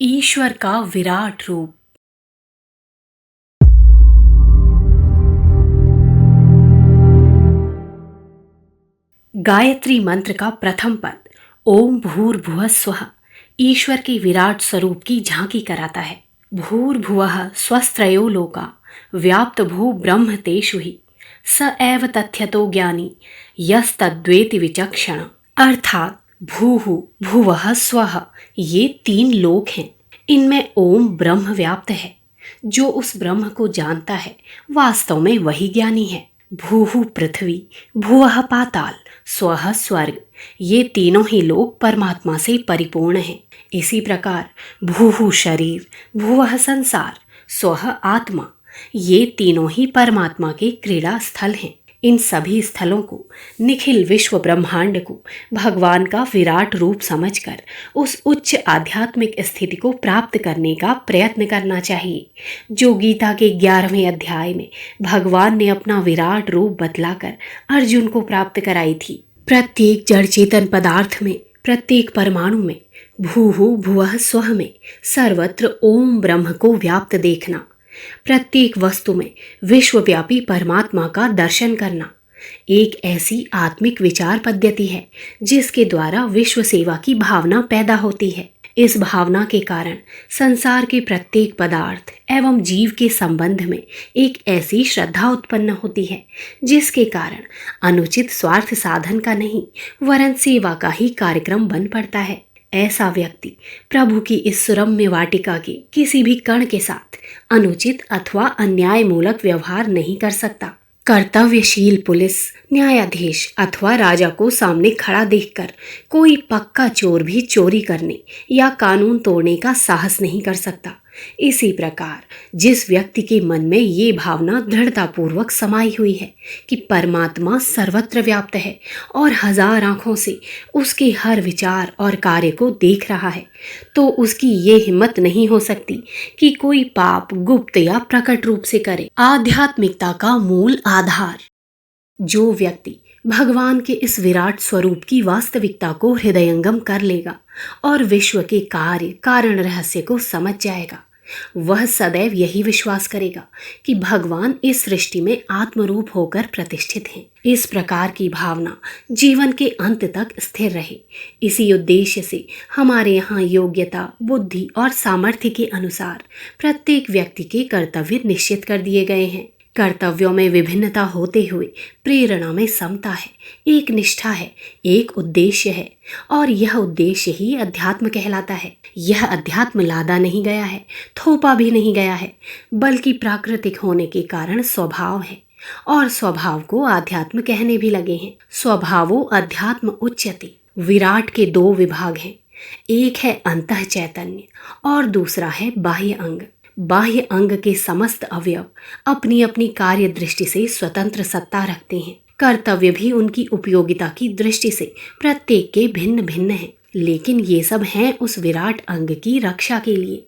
ईश्वर का विराट रूप। गायत्री मंत्र का प्रथम पद ओम भूर्भुवः स्वः ईश्वर के विराट स्वरूप की झांकी कराता है। भूर्भुवः स्वस्त्रयो लोका व्याप्त भू ब्रह्म तेषु हि स एव तथ्यतो ज्ञानी यस्तद्वेति विचक्षण। अर्थात भूः भुवः स्वः ये तीन लोक हैं, इनमें ओम ब्रह्म व्याप्त है। जो उस ब्रह्म को जानता है वास्तव में वही ज्ञानी है। भूः पृथ्वी भुवः पाताल स्वः स्वर्ग ये तीनों ही लोक परमात्मा से परिपूर्ण हैं। इसी प्रकार भूः शरीर भुवः संसार स्वः आत्मा ये तीनों ही परमात्मा के क्रीड़ा स्थल हैं। इन सभी स्थलों को निखिल विश्व ब्रह्मांड को भगवान का विराट रूप समझकर उस उच्च आध्यात्मिक स्थिति को प्राप्त करने का प्रयत्न करना चाहिए, जो गीता के 11वें अध्याय में भगवान ने अपना विराट रूप बतलाकर अर्जुन को प्राप्त कराई थी। प्रत्येक जड़ चेतन पदार्थ में, प्रत्येक परमाणु में, भूः भुवः स्वः में सर्वत्र ओम ब्रह्म को व्याप्त देखना, प्रत्येक वस्तु में विश्वव्यापी परमात्मा का दर्शन करना एक ऐसी आत्मिक विचार पद्धति है जिसके द्वारा विश्व सेवा की भावना पैदा होती है। इस भावना के कारण संसार के प्रत्येक पदार्थ एवं जीव के संबंध में एक ऐसी श्रद्धा उत्पन्न होती है जिसके कारण अनुचित स्वार्थ साधन का नहीं वरन सेवा का ही कार्यक्रम बन पड़ता है। ऐसा व्यक्ति प्रभु की इस सुरम्य वाटिका के किसी भी कण के साथ अनुचित अथवा अन्यायमूलक व्यवहार नहीं कर सकता। कर्तव्यशील पुलिस, न्यायाधीश अथवा राजा को सामने खड़ा देखकर कोई पक्का चोर भी चोरी करने या कानून तोड़ने का साहस नहीं कर सकता। इसी प्रकार जिस व्यक्ति के मन में ये भावना दृढ़तापूर्वक समाई हुई है कि परमात्मा सर्वत्र व्याप्त है और हजार आंखों से उसके हर विचार और कार्य को देख रहा है, तो उसकी ये हिम्मत नहीं हो सकती कि कोई पाप गुप्त या प्रकट रूप से करे। आध्यात्मिकता का मूल आधार। जो व्यक्ति भगवान के इस विराट स्वरूप की वास्तविकता को हृदयंगम कर लेगा और विश्व के कार्य कारण रहस्य को समझ जाएगा, वह सदैव यही विश्वास करेगा कि भगवान इस सृष्टि में आत्मरूप होकर प्रतिष्ठित हैं। इस प्रकार की भावना जीवन के अंत तक स्थिर रहे, इसी उद्देश्य से हमारे यहाँ योग्यता, बुद्धि और सामर्थ्य के अनुसार प्रत्येक व्यक्ति के कर्तव्य निश्चित कर दिए गए हैं। कर्तव्यों में विभिन्नता होते हुए प्रेरणा में समता है, एक निष्ठा है, एक उद्देश्य है और यह उद्देश्य ही अध्यात्म कहलाता है। यह अध्यात्म लादा नहीं गया है, थोपा भी नहीं गया है, बल्कि प्राकृतिक होने के कारण स्वभाव है और स्वभाव को आध्यात्म कहने भी लगे हैं। स्वभावो अध्यात्म उच्यते। विराट के दो विभाग हैं, एक है अंतः चैतन्य और दूसरा है बाह्य अंग। बाह्य अंग के समस्त अवयव अपनी अपनी कार्य दृष्टि से स्वतंत्र सत्ता रखते हैं। कर्तव्य भी उनकी उपयोगिता की दृष्टि से प्रत्येक के भिन्न भिन्न हैं, लेकिन ये सब हैं उस विराट अंग की रक्षा के लिए,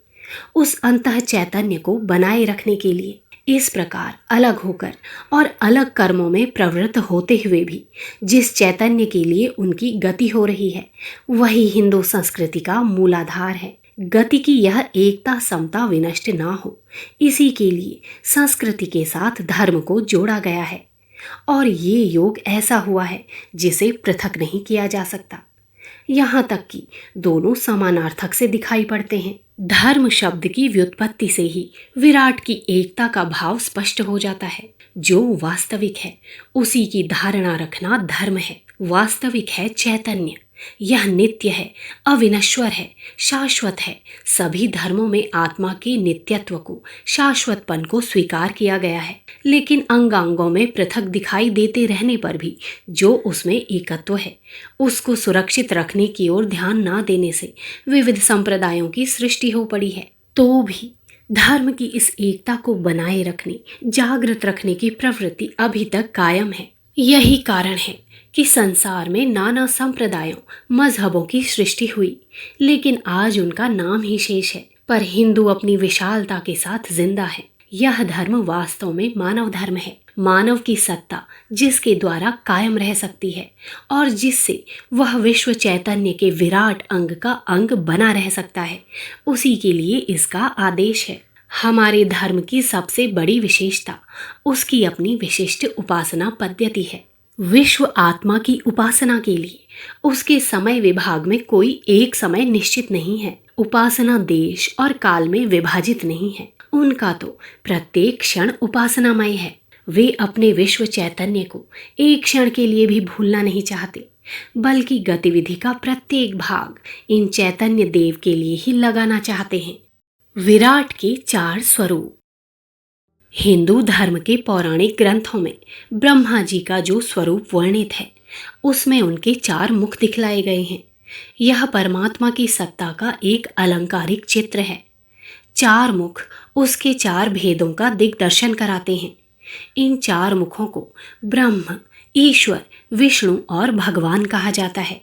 उस अंतः चैतन्य को बनाए रखने के लिए। इस प्रकार अलग होकर और अलग कर्मों में प्रवृत्त होते हुए भी जिस चैतन्य के लिए उनकी गति हो रही है, वही हिंदू संस्कृति का मूलाधार है। गति की यह एकता समता विनष्ट ना हो, इसी के लिए संस्कृति के साथ धर्म को जोड़ा गया है और ये योग ऐसा हुआ है जिसे पृथक नहीं किया जा सकता। यहाँ तक कि दोनों समानार्थक से दिखाई पड़ते हैं। धर्म शब्द की व्युत्पत्ति से ही विराट की एकता का भाव स्पष्ट हो जाता है। जो वास्तविक है उसी की धारणा रखना धर्म है। वास्तविक है चैतन्य, यह नित्य है, अविनश्वर है, शाश्वत है। सभी धर्मों में आत्मा के नित्यत्व को, शाश्वतपन को स्वीकार किया गया है, लेकिन अंगांगों में पृथक दिखाई देते रहने पर भी जो उसमें एकत्व है उसको सुरक्षित रखने की ओर ध्यान न देने से विविध संप्रदायों की सृष्टि हो पड़ी है। तो भी धर्म की इस एकता को बनाए रखने, जागृत रखने की प्रवृत्ति अभी तक कायम है। यही कारण है कि संसार में नाना संप्रदायों, मजहबों की सृष्टि हुई, लेकिन आज उनका नाम ही शेष है। पर हिंदू अपनी विशालता के साथ जिंदा है। यह धर्म वास्तव में मानव धर्म है। मानव की सत्ता जिसके द्वारा कायम रह सकती है और जिससे वह विश्व चैतन्य के विराट अंग का अंग बना रह सकता है, उसी के लिए इसका आदेश है। हमारे धर्म की सबसे बड़ी विशेषता उसकी अपनी विशिष्ट उपासना पद्धति है। विश्व आत्मा की उपासना के लिए उसके समय विभाग में कोई एक समय निश्चित नहीं है। उपासना देश और काल में विभाजित नहीं है। उनका तो प्रत्येक क्षण उपासनामय है। वे अपने विश्व चैतन्य को एक क्षण के लिए भी भूलना नहीं चाहते, बल्कि गतिविधि का प्रत्येक भाग इन चैतन्य देव के लिए ही लगाना चाहते हैं। विराट के 4 स्वरूप। हिंदू धर्म के पौराणिक ग्रंथों में ब्रह्मा जी का जो स्वरूप वर्णित है, उसमें उनके 4 मुख दिखलाए गए हैं। यह परमात्मा की सत्ता का एक अलंकारिक चित्र है। 4 मुख उसके 4 भेदों का दिग्दर्शन कराते हैं। इन 4 मुखों को ब्रह्म, ईश्वर, विष्णु और भगवान कहा जाता है।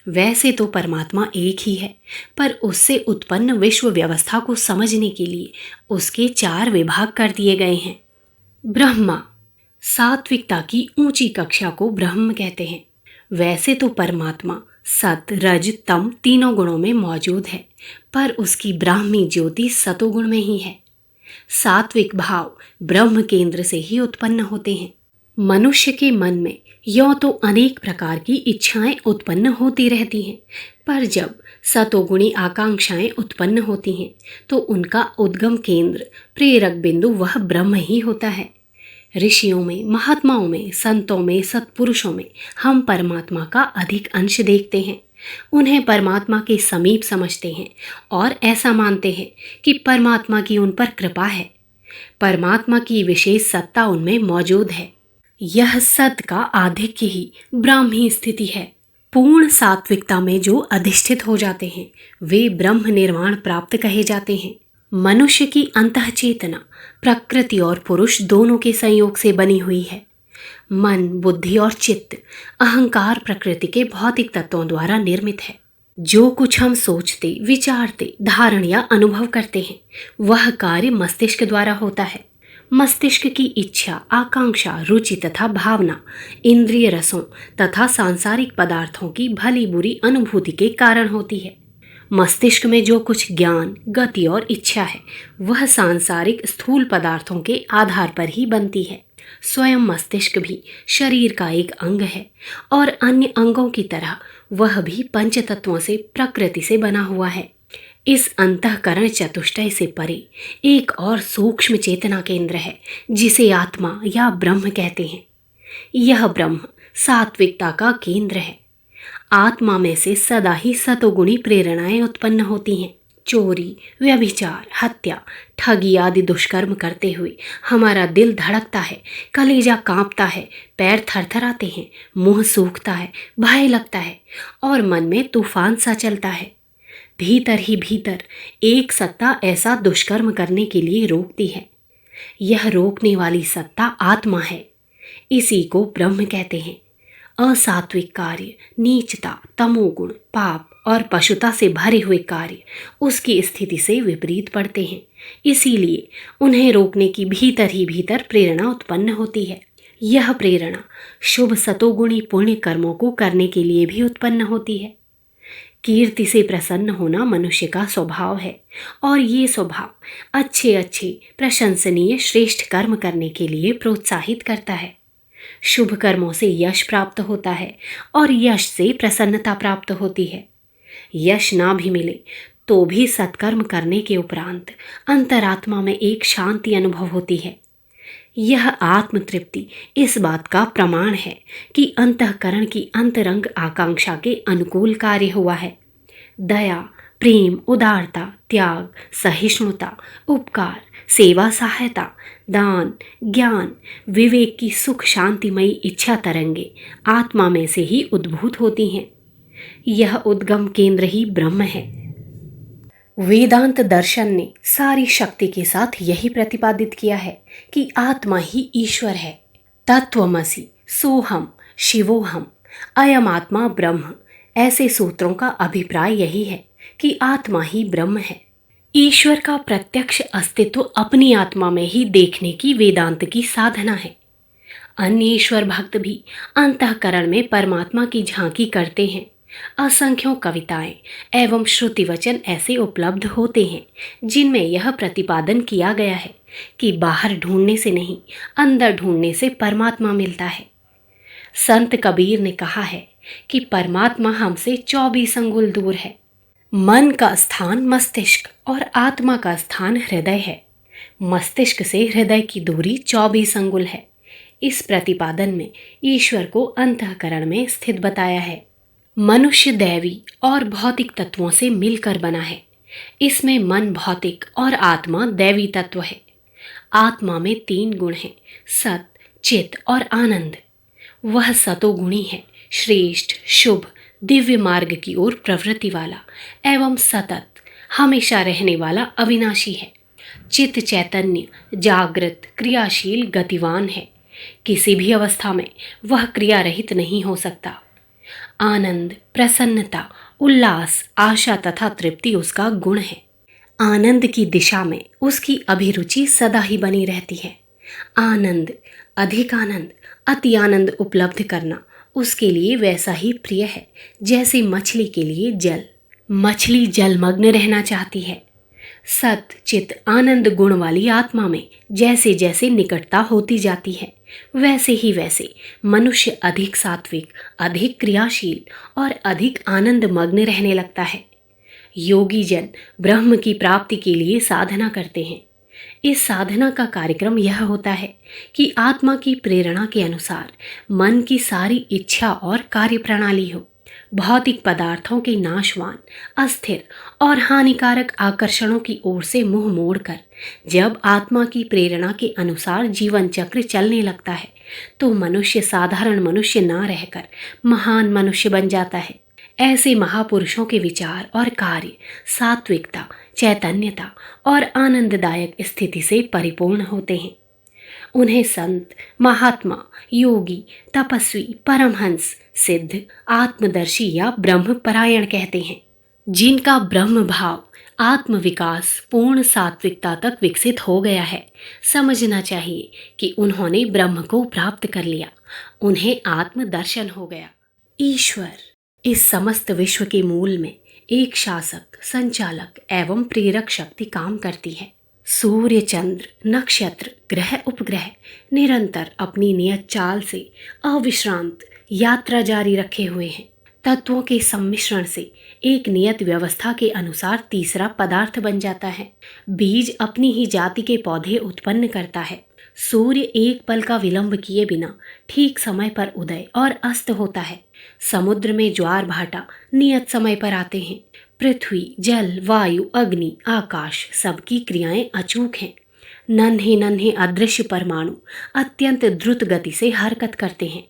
वैसे तो परमात्मा एक ही है, पर उससे उत्पन्न विश्व व्यवस्था को समझने के लिए उसके 4 विभाग कर दिए गए हैं। ब्रह्मा, सात्विकता की ऊंची कक्षा को ब्रह्म कहते हैं। वैसे तो परमात्मा सत, रज, तम तीनों गुणों में मौजूद है, पर उसकी ब्राह्मी ज्योति सतोगुण में ही है। सात्विक भाव ब्रह्म केंद्र से ही उत्पन्न होते हैं। मनुष्य के मन में यों तो अनेक प्रकार की इच्छाएं उत्पन्न होती रहती हैं, पर जब सतोगुणी आकांक्षाएं उत्पन्न होती हैं तो उनका उद्गम केंद्र, प्रेरक बिंदु वह ब्रह्म ही होता है। ऋषियों में, महात्माओं में, संतों में, सत्पुरुषों में हम परमात्मा का अधिक अंश देखते हैं। उन्हें परमात्मा के समीप समझते हैं और ऐसा मानते हैं कि परमात्मा की उन पर कृपा है। परमात्मा की विशेष सत्ता उनमें मौजूद है। यह सत का आधिक्य ही ब्राह्मी स्थिति है। पूर्ण सात्विकता में जो अधिष्ठित हो जाते हैं वे ब्रह्म निर्वाण प्राप्त कहे जाते हैं। मनुष्य की अंतः चेतना प्रकृति और पुरुष दोनों के संयोग से बनी हुई है। मन, बुद्धि और चित्त, अहंकार प्रकृति के भौतिक तत्वों द्वारा निर्मित है। जो कुछ हम सोचते, विचारते, धारण या अनुभव करते हैं वह कार्य मस्तिष्क द्वारा होता है। मस्तिष्क की इच्छा, आकांक्षा, रुचि तथा भावना इंद्रिय रसों तथा सांसारिक पदार्थों की भली बुरी अनुभूति के कारण होती है। मस्तिष्क में जो कुछ ज्ञान, गति और इच्छा है वह सांसारिक स्थूल पदार्थों के आधार पर ही बनती है। स्वयं मस्तिष्क भी शरीर का एक अंग है और अन्य अंगों की तरह वह भी पंच तत्वों से, प्रकृति से बना हुआ है। इस अंतःकरण चतुष्टय से परे एक और सूक्ष्म चेतना केंद्र है जिसे आत्मा या ब्रह्म कहते हैं। यह ब्रह्म सात्विकता का केंद्र है। आत्मा में से सदा ही सतोगुणी प्रेरणाएं उत्पन्न होती हैं। चोरी, व्यभिचार, हत्या, ठगी आदि दुष्कर्म करते हुए हमारा दिल धड़कता है, कलेजा कांपता है, पैर थरथराते हैं, मुंह सूखता है, भय लगता है और मन में तूफान सा चलता है। भीतर ही भीतर एक सत्ता ऐसा दुष्कर्म करने के लिए रोकती है। यह रोकने वाली सत्ता आत्मा है। इसी को ब्रह्म कहते हैं। असात्विक कार्य, नीचता, तमोगुण, पाप और पशुता से भरे हुए कार्य उसकी स्थिति से विपरीत पड़ते हैं। इसीलिए उन्हें रोकने की भीतर ही भीतर प्रेरणा उत्पन्न होती है। यह प्रेरणा शुभ सतोगुणी पुण्य कर्मों को करने के लिए भी उत्पन्न होती है। कीर्ति से प्रसन्न होना मनुष्य का स्वभाव है और ये स्वभाव अच्छे अच्छे, प्रशंसनीय, श्रेष्ठ कर्म करने के लिए प्रोत्साहित करता है। शुभ कर्मों से यश प्राप्त होता है और यश से प्रसन्नता प्राप्त होती है। यश ना भी मिले तो भी सत्कर्म करने के उपरांत अंतरात्मा में एक शांति अनुभव होती है। यह आत्मतृप्ति इस बात का प्रमाण है कि अंतःकरण की अंतरंग आकांक्षा के अनुकूल कार्य हुआ है। दया, प्रेम, उदारता, त्याग, सहिष्णुता, उपकार, सेवा, सहायता, दान, ज्ञान, विवेक की सुख शांतिमयी इच्छा तरंगे आत्मा में से ही उद्भूत होती हैं। यह उद्गम केंद्र ही ब्रह्म है। वेदांत दर्शन ने सारी शक्ति के साथ यही प्रतिपादित किया है कि आत्मा ही ईश्वर है। तत्वमसि, सोहम, शिवोहम, अयम आत्मा ब्रह्म, ऐसे सूत्रों का अभिप्राय यही है कि आत्मा ही ब्रह्म है। ईश्वर का प्रत्यक्ष अस्तित्व अपनी आत्मा में ही देखने की वेदांत की साधना है। अन्य ईश्वर भक्त भी अंतःकरण में परमात्मा की झांकी करते हैं। असंख्यों कविताएं एवं श्रुति वचन ऐसे उपलब्ध होते हैं जिनमें यह प्रतिपादन किया गया है कि बाहर ढूंढने से नहीं, अंदर ढूंढने से परमात्मा मिलता है। संत कबीर ने कहा है कि परमात्मा हमसे 24 अंगुल दूर है। मन का स्थान मस्तिष्क और आत्मा का स्थान हृदय है। मस्तिष्क से हृदय की दूरी 24 अंगुल है। इस प्रतिपादन में ईश्वर को अंतःकरण में स्थित बताया है। मनुष्य दैवी और भौतिक तत्वों से मिलकर बना है। इसमें मन भौतिक और आत्मा दैवी तत्व है। आत्मा में 3 गुण हैं, सत, चित और आनंद। वह सतोगुणी है, श्रेष्ठ, शुभ, दिव्य मार्ग की ओर प्रवृत्ति वाला एवं सतत, हमेशा रहने वाला अविनाशी है। चित्त चैतन्य, जागृत, क्रियाशील, गतिवान है। किसी भी अवस्था में वह क्रिया रहित नहीं हो सकता। आनंद, प्रसन्नता, उल्लास, आशा तथा तृप्ति उसका गुण है। आनंद की दिशा में उसकी अभिरुचि सदा ही बनी रहती है। आनंद, अधिक आनंद, अति आनंद उपलब्ध करना उसके लिए वैसा ही प्रिय है जैसे मछली के लिए जल। मछली जलमग्न रहना चाहती है। सत, चित, आनंद गुण वाली आत्मा में जैसे जैसे निकटता होती जाती है वैसे मनुष्य अधिक सात्विक, अधिक क्रियाशील और अधिक आनंद मग्न रहने लगता है। योगी जन ब्रह्म की प्राप्ति के लिए साधना करते हैं। इस साधना का कार्यक्रम यह होता है कि आत्मा की प्रेरणा के अनुसार मन की सारी इच्छा और कार्य प्रणाली हो। भौतिक पदार्थों के नाशवान, अस्थिर और हानिकारक आकर्षणों की ओर से मुंह मोड़कर जब आत्मा की प्रेरणा के अनुसार जीवन चक्र चलने लगता है तो मनुष्य साधारण मनुष्य ना रहकर महान मनुष्य बन जाता है। ऐसे महापुरुषों के विचार और कार्य सात्विकता, चैतन्यता और आनंददायक स्थिति से परिपूर्ण होते हैं। उन्हें संत, महात्मा, योगी, तपस्वी, परमहंस, सिद्ध, आत्मदर्शी या ब्रह्म परायण कहते हैं। जिनका ब्रह्म भाव, आत्म विकास पूर्ण सात्विकता तक विकसित हो गया है, समझना चाहिए कि उन्होंने ब्रह्म को प्राप्त कर लिया। उन्हें आत्मदर्शन हो गया। ईश्वर इस समस्त विश्व के मूल में एक शासक, संचालक एवं प्रेरक शक्ति काम करती है। सूर्य, चंद्र, नक्षत्र, ग्रह, उपग्रह निरंतर अपनी नियत चाल से अविश्रांत यात्रा जारी रखे हुए हैं। तत्वों के सम्मिश्रण से एक नियत व्यवस्था के अनुसार तीसरा पदार्थ बन जाता है। बीज अपनी ही जाति के पौधे उत्पन्न करता है। सूर्य एक पल का विलंब किए बिना ठीक समय पर उदय और अस्त होता है। समुद्र में ज्वार भाटा नियत समय पर आते हैं। पृथ्वी, जल, वायु, अग्नि, आकाश सबकी क्रियाएं अचूक हैं। नन्हे नन्हे अदृश्य परमाणु अत्यंत द्रुत गति से हरकत करते हैं,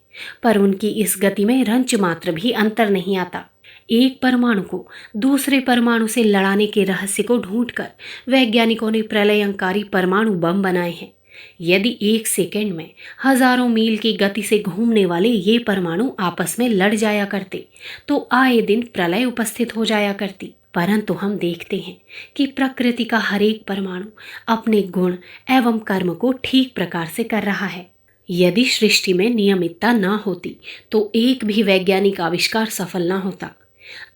पर उनकी इस गति में रंच मात्र भी अंतर नहीं आता। एक परमाणु को दूसरे परमाणु से लड़ाने के रहस्य को ढूंढकर वैज्ञानिकों ने प्रलयंकारी परमाणु बम बनाए हैं। यदि 1 सेकंड में हजारों मील की गति से घूमने वाले ये परमाणु आपस में लड़ जाया करते तो आए दिन प्रलय उपस्थित हो जाया करती। परंतु हम देखते हैं कि प्रकृति का हर एक परमाणु अपने गुण एवं कर्म को ठीक प्रकार से कर रहा है। यदि सृष्टि में नियमितता न होती तो एक भी वैज्ञानिक आविष्कार सफल न होता।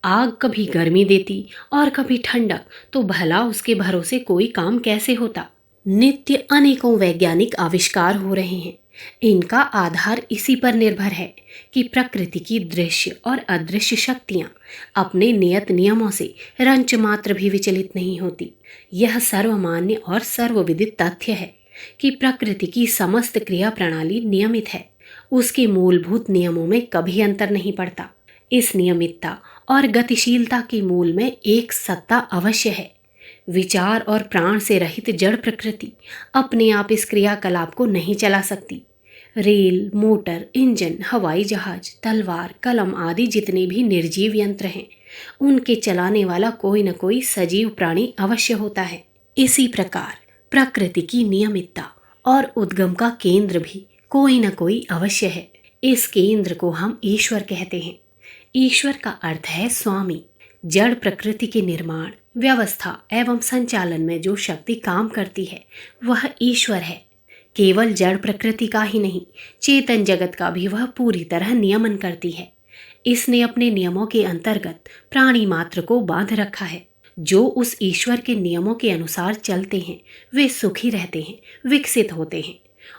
आग कभी गर्मी देती और कभी ठंडक, तो भला उसके भरोसे कोई काम कैसे होता। नित्य अनेकों वैज्ञानिक आविष्कार हो रहे हैं। इनका आधार इसी पर निर्भर है कि प्रकृति की दृश्य और अदृश्य शक्तियां अपने नियत नियमों से रंच मात्र भी विचलित नहीं होती। यह सर्वमान्य और सर्वविदित तथ्य है कि प्रकृति की समस्त क्रिया प्रणाली नियमित है। उसके मूलभूत नियमों में कभी अंतर नहीं पड़ता। इस नियमितता और गतिशीलता के मूल में एक सत्ता अवश्य है। विचार और प्राण से रहित जड़ प्रकृति अपने आप इस क्रियाकलाप को नहीं चला सकती। रेल, मोटर, इंजन, हवाई जहाज, तलवार, कलम आदि जितने भी निर्जीव यंत्र हैं, उनके चलाने वाला कोई न कोई सजीव प्राणी अवश्य होता है। इसी प्रकार प्रकृति की नियमितता और उद्गम का केंद्र भी कोई न कोई अवश्य है। इस केंद्र को हम ईश्वर कहते हैं। ईश्वर का अर्थ है स्वामी। जड़ प्रकृति के निर्माण, व्यवस्था एवं संचालन में जो शक्ति काम करती है वह ईश्वर है। केवल जड़ प्रकृति का ही नहीं, चेतन जगत का भी वह पूरी तरह नियमन करती है। इसने अपने नियमों के अंतर्गत प्राणी मात्र को बांध रखा है। जो उस ईश्वर के नियमों के अनुसार चलते हैं वे सुखी रहते हैं, विकसित होते हैं,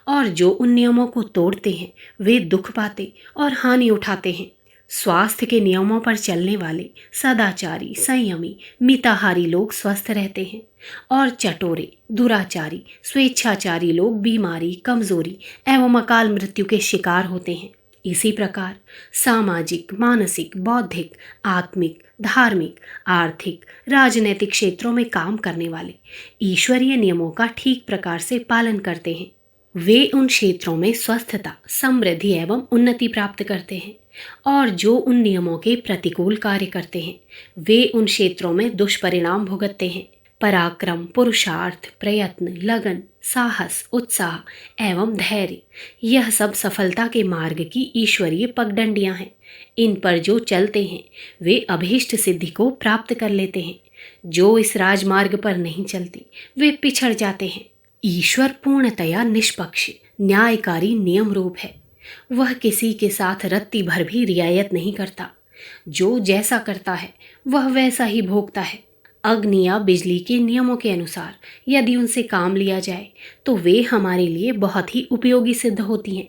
और जो उन नियमों को तोड़ते हैं वे दुख पाते और हानि उठाते हैं। स्वास्थ्य के नियमों पर चलने वाले सदाचारी, संयमी, मिताहारी लोग स्वस्थ रहते हैं, और चटोरे, दुराचारी, स्वेच्छाचारी लोग बीमारी, कमजोरी एवं अकाल मृत्यु के शिकार होते हैं। इसी प्रकार सामाजिक, मानसिक, बौद्धिक, आत्मिक, धार्मिक, आर्थिक, राजनैतिक क्षेत्रों में काम करने वाले ईश्वरीय नियमों का ठीक प्रकार से पालन करते हैं। वे उन क्षेत्रों में स्वस्थता, समृद्धि एवं उन्नति प्राप्त करते हैं, और जो उन नियमों के प्रतिकूल कार्य करते हैं वे उन क्षेत्रों में दुष्परिणाम भुगतते हैं। पराक्रम, पुरुषार्थ, प्रयत्न, लगन, साहस, उत्साह एवं धैर्य, यह सब सफलता के मार्ग की ईश्वरीय पगडंडियां हैं। इन पर जो चलते हैं वे अभीष्ट सिद्धि को प्राप्त कर लेते हैं। जो इस राजमार्ग पर नहीं चलते वे पिछड़ जाते हैं। ईश्वर पूर्णतया निष्पक्ष, न्यायकारी, नियम रूप है। वह किसी के साथ रत्ती भर भी रियायत नहीं करता। जो जैसा करता है वह वैसा ही भोगता है। अग्नि या बिजली के नियमों के अनुसार यदि उनसे काम लिया जाए तो वे हमारे लिए बहुत ही उपयोगी सिद्ध होती हैं,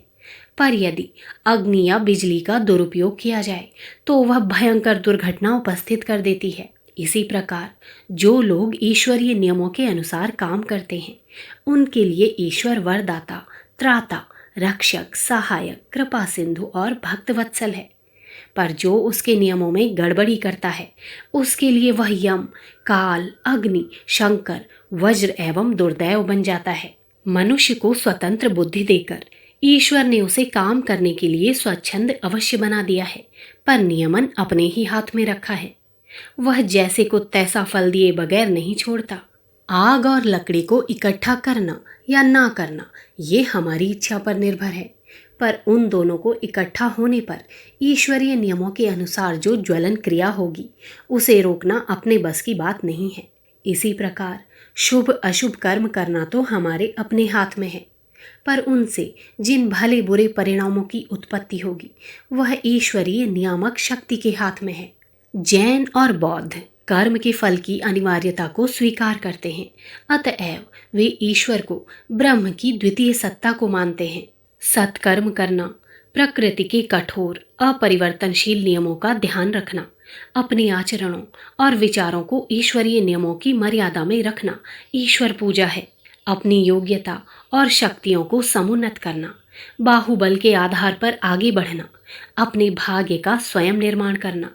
पर यदि अग्नि या बिजली का दुरुपयोग किया जाए तो वह भयंकर दुर्घटना उपस्थित कर देती है। इसी प्रकार जो लोग ईश्वरीय नियमों के अनुसार काम करते हैं उनके लिए ईश्वर वरदाता, त्राता, रक्षक, सहायक, कृपा सिंधु और भक्तवत्सल है। पर जो उसके नियमों में गड़बड़ी करता है उसके लिए वह यम, काल, अग्नि, शंकर, वज्र एवं दुर्दैव बन जाता है। मनुष्य को स्वतंत्र बुद्धि देकर ईश्वर ने उसे काम करने के लिए स्वच्छंद अवश्य बना दिया है, पर नियमन अपने ही हाथ में रखा है। वह जैसे को तैसा फल दिए बगैर नहीं छोड़ता। आग और लकड़ी को इकट्ठा करना या ना करना ये हमारी इच्छा पर निर्भर है, पर उन दोनों को इकट्ठा होने पर ईश्वरीय नियमों के अनुसार जो ज्वलन क्रिया होगी उसे रोकना अपने बस की बात नहीं है। इसी प्रकार शुभ अशुभ कर्म करना तो हमारे अपने हाथ में है, पर उनसे जिन भले बुरे परिणामों की उत्पत्ति होगी वह ईश्वरीय नियामक शक्ति के हाथ में है। जैन और बौद्ध कर्म के फल की अनिवार्यता को स्वीकार करते हैं, अतएव वे ईश्वर को ब्रह्म की द्वितीय सत्ता को मानते हैं। सत्कर्म करना, प्रकृति के कठोर अपरिवर्तनशील नियमों का ध्यान रखना, अपने आचरणों और विचारों को ईश्वरीय नियमों की मर्यादा में रखना ईश्वर पूजा है। अपनी योग्यता और शक्तियों को समुन्नत करना, बाहुबल के आधार पर आगे बढ़ना, अपने भाग्य का स्वयं निर्माण करना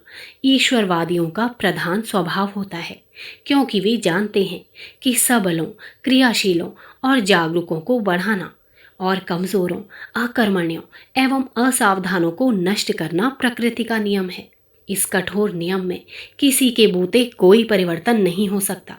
ईश्वरवादियों का प्रधान स्वभाव होता है, क्योंकि वे जानते हैं कि सबलों, क्रियाशीलों और जागरूकों को बढ़ाना और कमजोरों, अकर्मण्यों एवं असावधानों को नष्ट करना प्रकृति का नियम है। इस कठोर नियम में किसी के बूते कोई परिवर्तन नहीं हो सकता।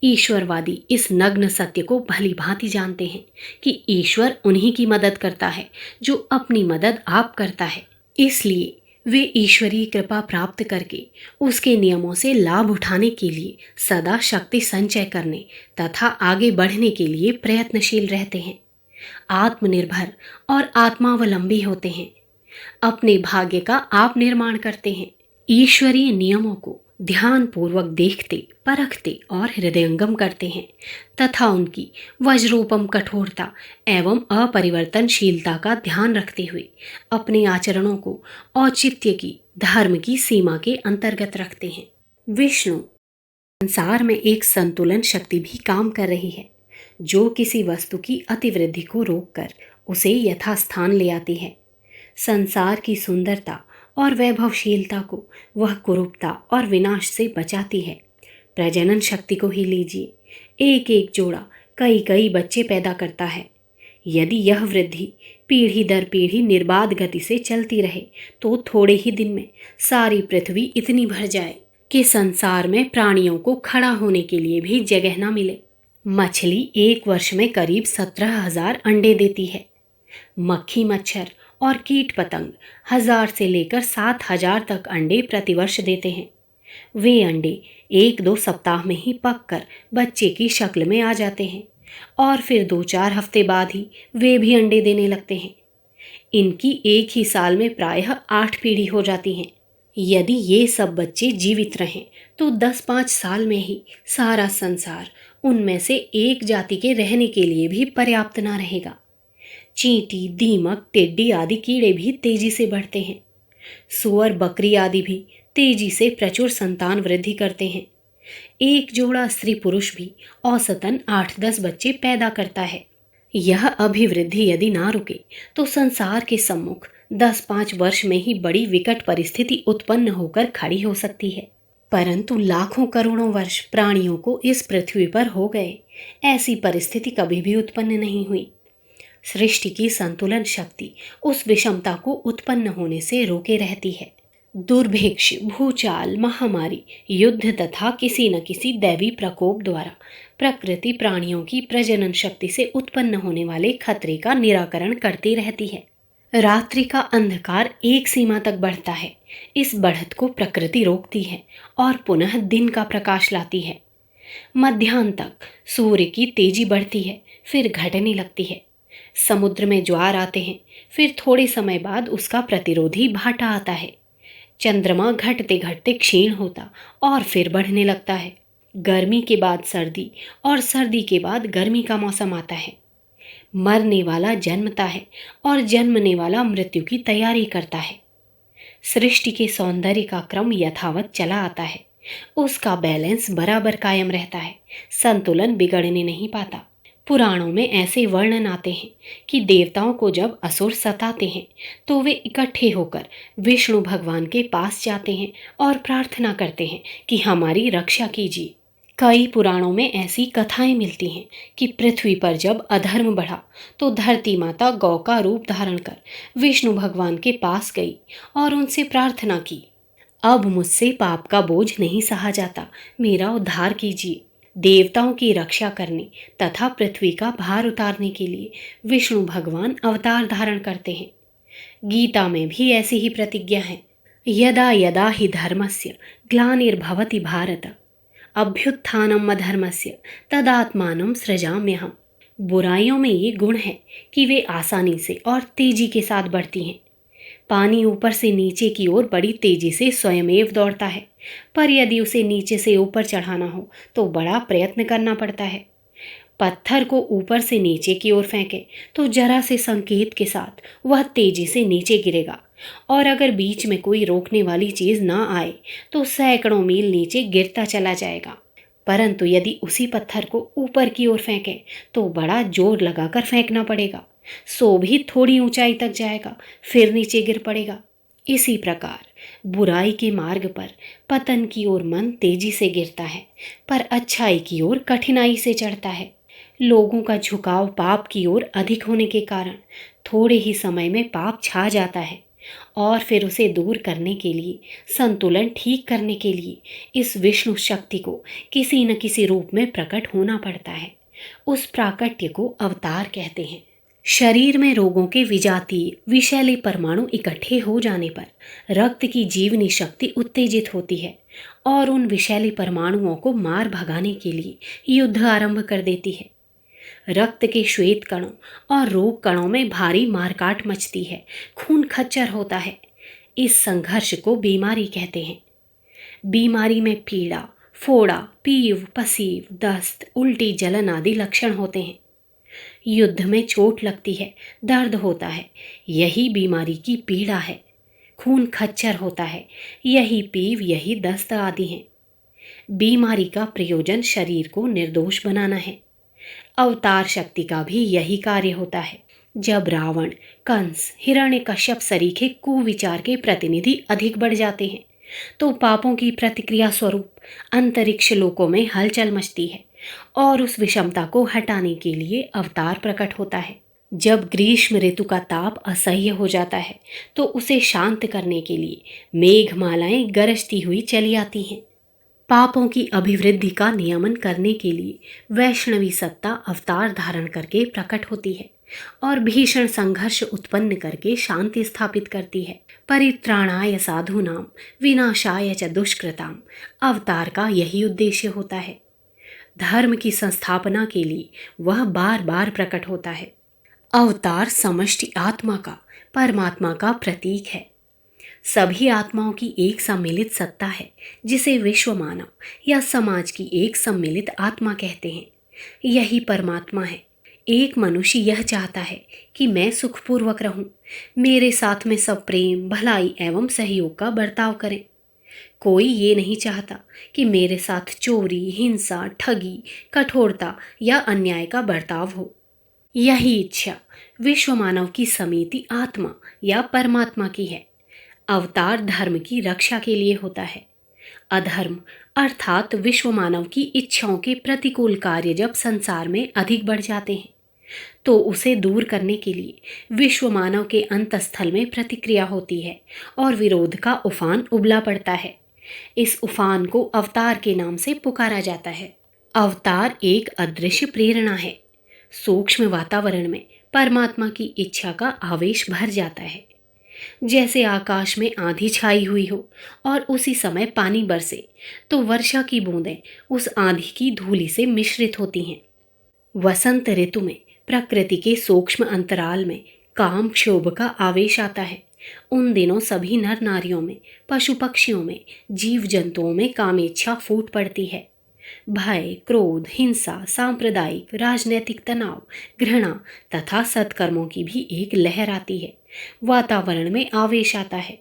ईश्वरवादी इस नग्न सत्य को भली भांति जानते हैं कि ईश्वर उन्हीं की मदद करता है जो अपनी मदद आप करता है। इसलिए वे ईश्वरीय कृपा प्राप्त करके उसके नियमों से लाभ उठाने के लिए सदा शक्ति संचय करने तथा आगे बढ़ने के लिए प्रयत्नशील रहते हैं। आत्मनिर्भर और आत्मावलंबी होते हैं। अपने भाग्य का आप निर्माण करते हैं। ईश्वरीय नियमों को ध्यानपूर्वक देखते, परखते और हृदयंगम करते हैं तथा उनकी वज्रोपम कठोरता एवं अपरिवर्तनशीलता का ध्यान रखते हुए अपने आचरणों को औचित्य की, धर्म की सीमा के अंतर्गत रखते हैं। विष्णु संसार में एक संतुलन शक्ति भी काम कर रही है, जो किसी वस्तु की अतिवृद्धि को रोककर उसे यथास्थान ले आती है। संसार की सुंदरता और वैभवशीलता को वह कुरूपता और विनाश से बचाती है। प्रजनन शक्ति को ही लीजिए, एक एक जोड़ा कई कई बच्चे पैदा करता है। यदि यह वृद्धि पीढ़ी दर पीढ़ी निर्बाध गति से चलती रहे तो थोड़े ही दिन में सारी पृथ्वी इतनी भर जाए कि संसार में प्राणियों को खड़ा होने के लिए भी जगह न मिले। मछली एक वर्ष में करीब 17,000 अंडे देती है। मक्खी, मच्छर और कीट पतंग 1000 से लेकर 7000 तक अंडे प्रतिवर्ष देते हैं। वे अंडे 1-2 सप्ताह में ही पककर बच्चे की शक्ल में आ जाते हैं। और फिर 2-4 हफ्ते बाद ही वे भी अंडे देने लगते हैं। इनकी एक ही साल में प्रायः 8 पीढ़ी हो जाती हैं। यदि ये सब बच्चे जीवित रहें तो 10-5 साल में ही सारा संसार उनमें से एक जाति के रहने के लिए भी पर्याप्त ना रहेगा। चींटी, दीमक, टिड्डी आदि कीड़े भी तेजी से बढ़ते हैं। सुअर, बकरी आदि भी तेजी से प्रचुर संतान वृद्धि करते हैं। एक जोड़ा स्त्री पुरुष भी औसतन 8-10 बच्चे पैदा करता है। यह अभिवृद्धि यदि ना रुके तो संसार के सम्मुख 10-5 वर्ष में ही बड़ी विकट परिस्थिति उत्पन्न होकर खड़ी हो सकती है। परंतु लाखों करोड़ों वर्ष प्राणियों को इस पृथ्वी पर हो गए, ऐसी परिस्थिति कभी भी उत्पन्न नहीं हुई। सृष्टि की संतुलन शक्ति उस विषमता को उत्पन्न होने से रोके रहती है। दुर्भिक्ष, भूचाल, महामारी, युद्ध तथा किसी न किसी दैवी प्रकोप द्वारा प्रकृति प्राणियों की प्रजनन शक्ति से उत्पन्न होने वाले खतरे का निराकरण करती रहती है। रात्रि का अंधकार एक सीमा तक बढ़ता है। इस बढ़त को प्रकृति रोकती है और पुनः दिन का प्रकाश लाती है। मध्याह्न तक सूर्य की तेजी बढ़ती है, फिर घटने लगती है। समुद्र में ज्वार आते हैं, फिर थोड़े समय बाद उसका प्रतिरोधी भाटा आता है। चंद्रमा घटते घटते क्षीण होता और फिर बढ़ने लगता है। गर्मी के बाद सर्दी और सर्दी के बाद गर्मी का मौसम आता है। मरने वाला जन्मता है और जन्मने वाला मृत्यु की तैयारी करता है। सृष्टि के सौंदर्य का क्रम यथावत चला आता है। उसका बैलेंस बराबर कायम रहता है, संतुलन बिगड़ने नहीं पाता। पुराणों में ऐसे वर्णन आते हैं कि देवताओं को जब असुर सताते हैं तो वे इकट्ठे होकर विष्णु भगवान के पास जाते हैं और प्रार्थना करते हैं कि हमारी रक्षा कीजिए। कई पुराणों में ऐसी कथाएं मिलती हैं कि पृथ्वी पर जब अधर्म बढ़ा तो धरती माता गौ का रूप धारण कर विष्णु भगवान के पास गई और उनसे प्रार्थना की, अब मुझसे पाप का बोझ नहीं सहा जाता, मेरा उद्धार कीजिए। देवताओं की रक्षा करने तथा पृथ्वी का भार उतारने के लिए विष्णु भगवान अवतार धारण करते हैं। गीता में भी ऐसी ही प्रतिज्ञा है। यदा यदा हि धर्मस्य ग्लानिर्भवति भारत अभ्युत्थानम अधर्मस्य तदात्मानं सृजाम्यहम्। बुराइयों में ये गुण है कि वे आसानी से और तेजी के साथ बढ़ती हैं। पानी ऊपर से नीचे की ओर बड़ी तेजी से स्वयमेव दौड़ता है, पर यदि उसे नीचे से ऊपर चढ़ाना हो तो बड़ा प्रयत्न करना पड़ता है। पत्थर को ऊपर से नीचे की ओर फेंके तो जरा से संकेत के साथ वह तेजी से नीचे गिरेगा, और अगर बीच में कोई रोकने वाली चीज ना आए तो सैकड़ों मील नीचे गिरता चला जाएगा। परंतु यदि उसी पत्थर को ऊपर की ओर फेंके तो बड़ा जोर लगाकर फेंकना पड़ेगा, सो भी थोड़ी ऊंचाई तक जाएगा, फिर नीचे गिर पड़ेगा। इसी प्रकार बुराई के मार्ग पर पतन की ओर मन तेजी से गिरता है, पर अच्छाई की ओर कठिनाई से चढ़ता है। लोगों का झुकाव पाप की ओर अधिक होने के कारण थोड़े ही समय में पाप छा जाता है, और फिर उसे दूर करने के लिए, संतुलन ठीक करने के लिए इस विष्णु शक्ति को किसी न किसी रूप में प्रकट होना पड़ता है। उस प्राकट्य को अवतार कहते हैं। शरीर में रोगों के विजातीय विषैले परमाणु इकट्ठे हो जाने पर रक्त की जीवनी शक्ति उत्तेजित होती है और उन विषैले परमाणुओं को मार भगाने के लिए युद्ध आरंभ कर देती है। रक्त के श्वेत कणों और रोग कणों में भारी मारकाट मचती है, खून खच्चर होता है। इस संघर्ष को बीमारी कहते हैं। बीमारी में पीड़ा, फोड़ा, पीव, पसीव, दस्त, उल्टी, जलन आदि लक्षण होते हैं। युद्ध में चोट लगती है, दर्द होता है, यही बीमारी की पीड़ा है। खून खच्चर होता है, यही पीव, यही दस्त आदि हैं। बीमारी का प्रयोजन शरीर को निर्दोष बनाना है। अवतार शक्ति का भी यही कार्य होता है। जब रावण, कंस, हिरण्यकश्यप सरीखे कुविचार के प्रतिनिधि अधिक बढ़ जाते हैं तो पापों की प्रतिक्रिया स्वरूप अंतरिक्ष लोकों में हलचल मचती है और उस विषमता को हटाने के लिए अवतार प्रकट होता है। जब ग्रीष्म ऋतु का ताप असह्य हो जाता है तो उसे शांत करने के लिए मेघमालाएं गरजती हुई चली आती हैं। पापों की अभिवृद्धि का नियमन करने के लिए वैष्णवी सत्ता अवतार धारण करके प्रकट होती है और भीषण संघर्ष उत्पन्न करके शांति स्थापित करती है। परित्राणाय साधूनाम विनाशाय च दुष्कृताम, अवतार का यही उद्देश्य होता है। धर्म की संस्थापना के लिए वह बार बार प्रकट होता है। अवतार समष्टि आत्मा का, परमात्मा का प्रतीक है। सभी आत्माओं की एक सम्मिलित सत्ता है जिसे विश्व मानव या समाज की एक सम्मिलित आत्मा कहते हैं। यही परमात्मा है। एक मनुष्य यह चाहता है कि मैं सुखपूर्वक रहूं, मेरे साथ में सब प्रेम, भलाई एवं सहयोग का बर्ताव करें। कोई ये नहीं चाहता कि मेरे साथ चोरी, हिंसा, ठगी, कठोरता या अन्याय का बर्ताव हो। यही इच्छा विश्व मानव की समिति आत्मा या परमात्मा की है। अवतार धर्म की रक्षा के लिए होता है। अधर्म अर्थात विश्व मानव की इच्छाओं के प्रतिकूल कार्य जब संसार में अधिक बढ़ जाते हैं तो उसे दूर करने के लिए विश्व मानव के अंतस्थल में प्रतिक्रिया होती है और विरोध का उफान उबला पड़ता है। इस उफान को अवतार के नाम से पुकारा जाता है। अवतार एक अदृश्य प्रेरणा है। सूक्ष्म वातावरण में परमात्मा की इच्छा का आवेश भर जाता है। जैसे आकाश में आंधी छाई हुई हो और उसी समय पानी बरसे तो वर्षा की बूंदें उस आंधी की धूलि से मिश्रित होती हैं। वसंत ऋतु में प्रकृति के सूक्ष्म अंतराल में काम क्षोभ का आवेश आता है। उन दिनों सभी नर नारियों में, पशु पक्षियों में, जीव जंतुओं में कामेच्छा फूट पड़ती है। भय, क्रोध, हिंसा, सांप्रदायिक, राजनैतिक तनाव, घृणा तथा सत्कर्मों की भी एक लहर आती है। वातावरण में आवेश आता है।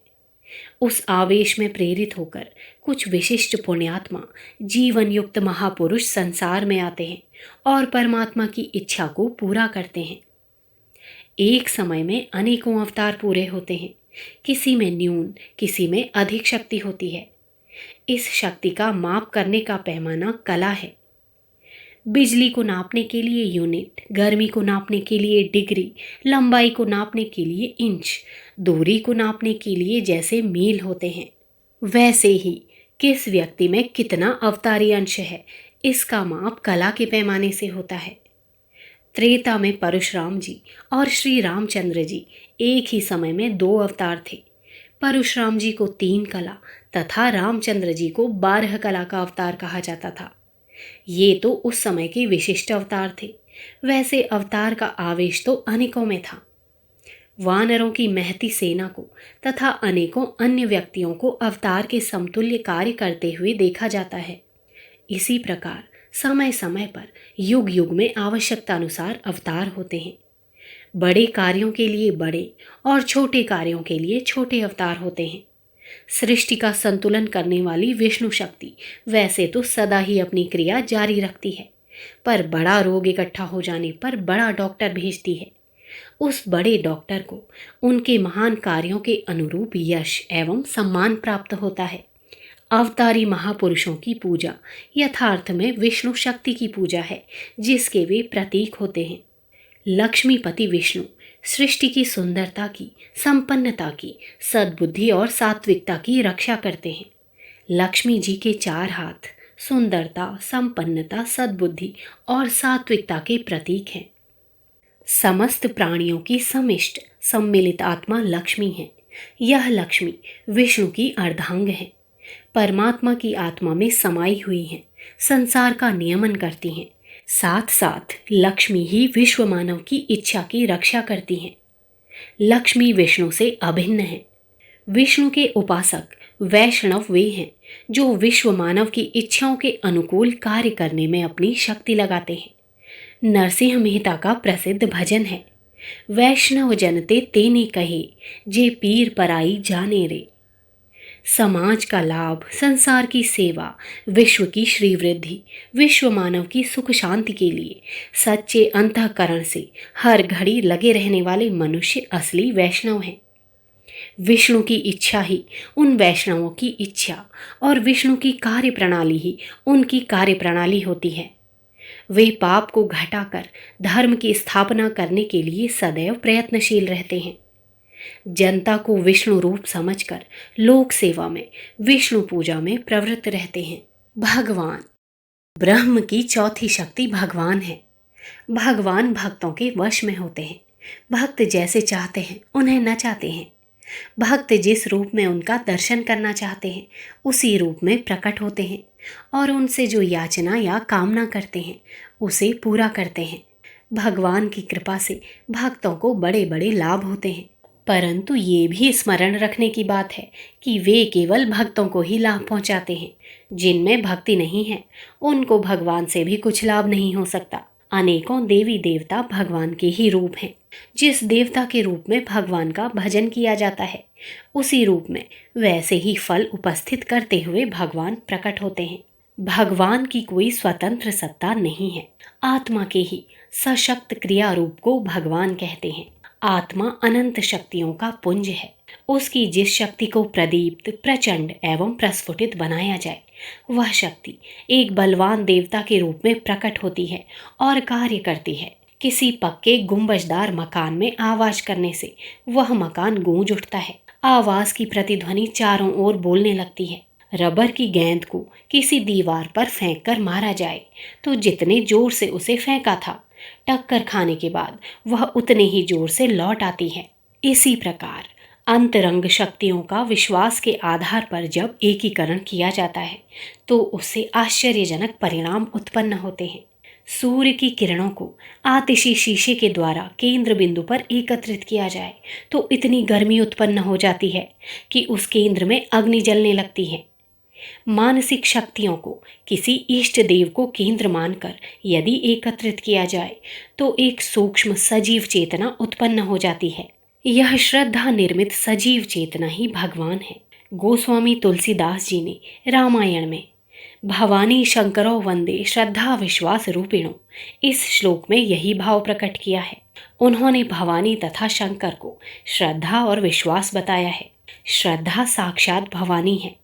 उस आवेश में प्रेरित होकर कुछ विशिष्ट पुण्यात्मा, जीवन युक्त महापुरुष संसार में आते हैं और परमात्मा की इच्छा को पूरा करते हैं। एक समय में अनेकों अवतार पूरे होते हैं। किसी में न्यून, किसी में अधिक शक्ति होती है। इस शक्ति का माप करने का पैमाना कला है। बिजली को नापने के लिए यूनिट, गर्मी को नापने के लिए डिग्री, लंबाई को नापने के लिए इंच, दूरी को नापने के लिए जैसे मील होते हैं, वैसे ही किस व्यक्ति में कितना अवतारी अंश है, इसका माप कला के पैमाने से होता है। त्रेता में परशुराम जी और श्री रामचंद्र जी एक ही समय में 2 अवतार थे। परशुराम जी को 3 कला तथा रामचंद्र जी को 12 कला का अवतार कहा जाता था। ये तो उस समय के विशिष्ट अवतार थे। वैसे अवतार का आवेश तो अनेकों में था। वानरों की महती सेना को तथा अनेकों अन्य व्यक्तियों को अवतार के समतुल्य कार्य करते हुए देखा जाता है। इसी प्रकार समय समय पर युग युग में आवश्यकता अनुसार अवतार होते हैं। बड़े कार्यों के लिए बड़े और छोटे कार्यों के लिए छोटे अवतार होते हैं। सृष्टि का संतुलन करने वाली विष्णु शक्ति वैसे तो सदा ही अपनी क्रिया जारी रखती है, पर बड़ा रोग इकट्ठा हो जाने पर बड़ा डॉक्टर भेजती है। उस बड़े डॉक्टर को उनके महान कार्यों के अनुरूप यश एवं सम्मान प्राप्त होता है। अवतारी महापुरुषों की पूजा यथार्थ में विष्णु शक्ति की पूजा है, जिसके वे प्रतीक होते हैं। लक्ष्मीपति विष्णु सृष्टि की सुंदरता की, संपन्नता की, सद्बुद्धि और सात्विकता की रक्षा करते हैं। लक्ष्मी जी के 4 हाथ सुंदरता, संपन्नता, सद्बुद्धि और सात्विकता के प्रतीक हैं। समस्त प्राणियों की समिष्ट सम्मिलित आत्मा लक्ष्मी है। यह लक्ष्मी विष्णु की अर्धांग है। परमात्मा की आत्मा में समाई हुई हैं, संसार का नियमन करती हैं। साथ साथ लक्ष्मी ही विश्व मानव की इच्छा की रक्षा करती हैं। लक्ष्मी विष्णु से अभिन्न है। विष्णु के उपासक वैष्णव वे हैं जो विश्व मानव की इच्छाओं के अनुकूल कार्य करने में अपनी शक्ति लगाते हैं। नरसिंह मेहता का प्रसिद्ध भजन है, वैष्णव जनते तेने कहे, जे पीर पराई जाने रे। समाज का लाभ, संसार की सेवा, विश्व की श्री वृद्धि, विश्व मानव की सुख शांति के लिए सच्चे अंतःकरण से हर घड़ी लगे रहने वाले मनुष्य असली वैष्णव हैं। विष्णु की इच्छा ही उन वैष्णवों की इच्छा और विष्णु की कार्य प्रणाली ही उनकी कार्य प्रणाली होती है। वे पाप को घटाकर धर्म की स्थापना करने के लिए सदैव प्रयत्नशील रहते हैं। जनता को विष्णु रूप समझकर लोक सेवा में, विष्णु पूजा में प्रवृत्त रहते हैं। भगवान ब्रह्म की चौथी शक्ति भगवान है। भगवान भक्तों के वश में होते हैं। भक्त जैसे चाहते हैं उन्हें नचाते हैं। भक्त जिस रूप में उनका दर्शन करना चाहते हैं उसी रूप में प्रकट होते हैं और उनसे जो याचना या कामना करते हैं उसे पूरा करते हैं। भगवान की कृपा से भक्तों को बड़े बड़े लाभ होते हैं, परंतु ये भी स्मरण रखने की बात है कि वे केवल भक्तों को ही लाभ पहुंचाते हैं। जिनमें भक्ति नहीं है उनको भगवान से भी कुछ लाभ नहीं हो सकता। अनेकों देवी देवता भगवान के ही रूप हैं। जिस देवता के रूप में भगवान का भजन किया जाता है उसी रूप में वैसे ही फल उपस्थित करते हुए भगवान प्रकट होते हैं। भगवान की कोई स्वतंत्र सत्ता नहीं है। आत्मा के ही सशक्त क्रिया रूप को भगवान कहते हैं। आत्मा अनंत शक्तियों का पुंज है। उसकी जिस शक्ति को प्रदीप्त, प्रचंड एवं प्रस्फुटित बनाया जाए वह शक्ति एक बलवान देवता के रूप में प्रकट होती है और कार्य करती है। किसी पक्के गुंबजदार मकान में आवाज करने से वह मकान गूंज उठता है। आवाज की प्रतिध्वनि चारों ओर बोलने लगती है। रबर की गेंद को किसी दीवार पर फेंक कर मारा जाए तो जितने जोर से उसे फेंका था, टक्कर खाने के बाद वह उतने ही जोर से लौट आती है। इसी प्रकार अंतरंग शक्तियों का विश्वास के आधार पर जब एकीकरण किया जाता है तो उससे आश्चर्यजनक परिणाम उत्पन्न होते हैं। सूर्य की किरणों को आतिशी शीशे के द्वारा केंद्र बिंदु पर एकत्रित किया जाए तो इतनी गर्मी उत्पन्न हो जाती है कि उस केंद्र में अग्नि जलने लगती है। मानसिक शक्तियों को किसी इष्ट देव को केंद्र मानकर यदि एकत्रित किया जाए तो एक सूक्ष्म सजीव चेतना उत्पन्न हो जाती है। यह श्रद्धा निर्मित सजीव चेतना ही भगवान है। गोस्वामी तुलसीदास जी ने रामायण में भवानी शंकरो वंदे श्रद्धा विश्वास रूपिणो इस श्लोक में यही भाव प्रकट किया है। उन्होंने भवानी तथा शंकर को श्रद्धा और विश्वास बताया है। श्रद्धा साक्षात भवानी है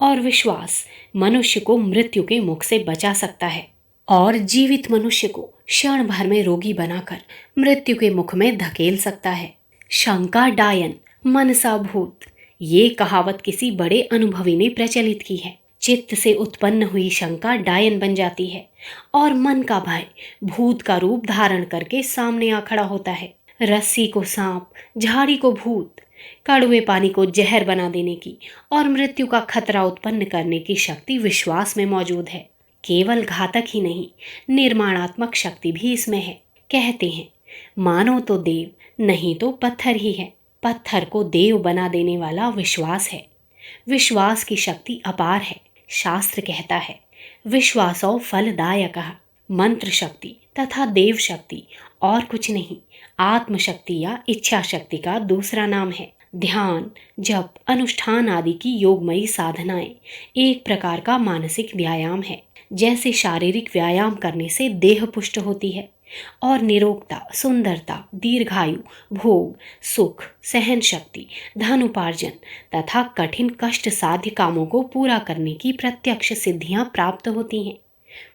और विश्वास मनुष्य को मृत्यु के मुख से बचा सकता है और जीवित मनुष्य को क्षण भर में रोगी बनाकर मृत्यु के मुख में धकेल सकता है। शंका डायन मनसा भूत, ये कहावत किसी बड़े अनुभवी ने प्रचलित की है। चित्त से उत्पन्न हुई शंका डायन बन जाती है और मन का भय भूत का रूप धारण करके सामने आ खड़ा होता है। रस्सी को सांप, झाड़ी को भूत, कड़वे पानी को जहर बना देने की और मृत्यु का खतरा उत्पन्न करने की शक्ति विश्वास में मौजूद है। केवल घातक ही नहीं, निर्माणात्मक शक्ति भी इसमें है। कहते हैं मानो तो देव, नहीं तो पत्थर ही है। पत्थर को देव बना देने वाला विश्वास है। विश्वास की शक्ति अपार है। शास्त्र कहता है विश्वासो फलदायकः। मंत्र शक्ति तथा देव शक्ति और कुछ नहीं, आत्मशक्ति या इच्छा शक्ति का दूसरा नाम है। ध्यान, जप, अनुष्ठान आदि की योगमयी साधनाएं एक प्रकार का मानसिक व्यायाम है। जैसे शारीरिक व्यायाम करने से देह पुष्ट होती है और निरोगता, सुंदरता, दीर्घायु, भोग, सुख, सहन शक्ति, धन उपार्जन तथा कठिन कष्ट साध्य कामों को पूरा करने की प्रत्यक्ष सिद्धियां प्राप्त होती हैं,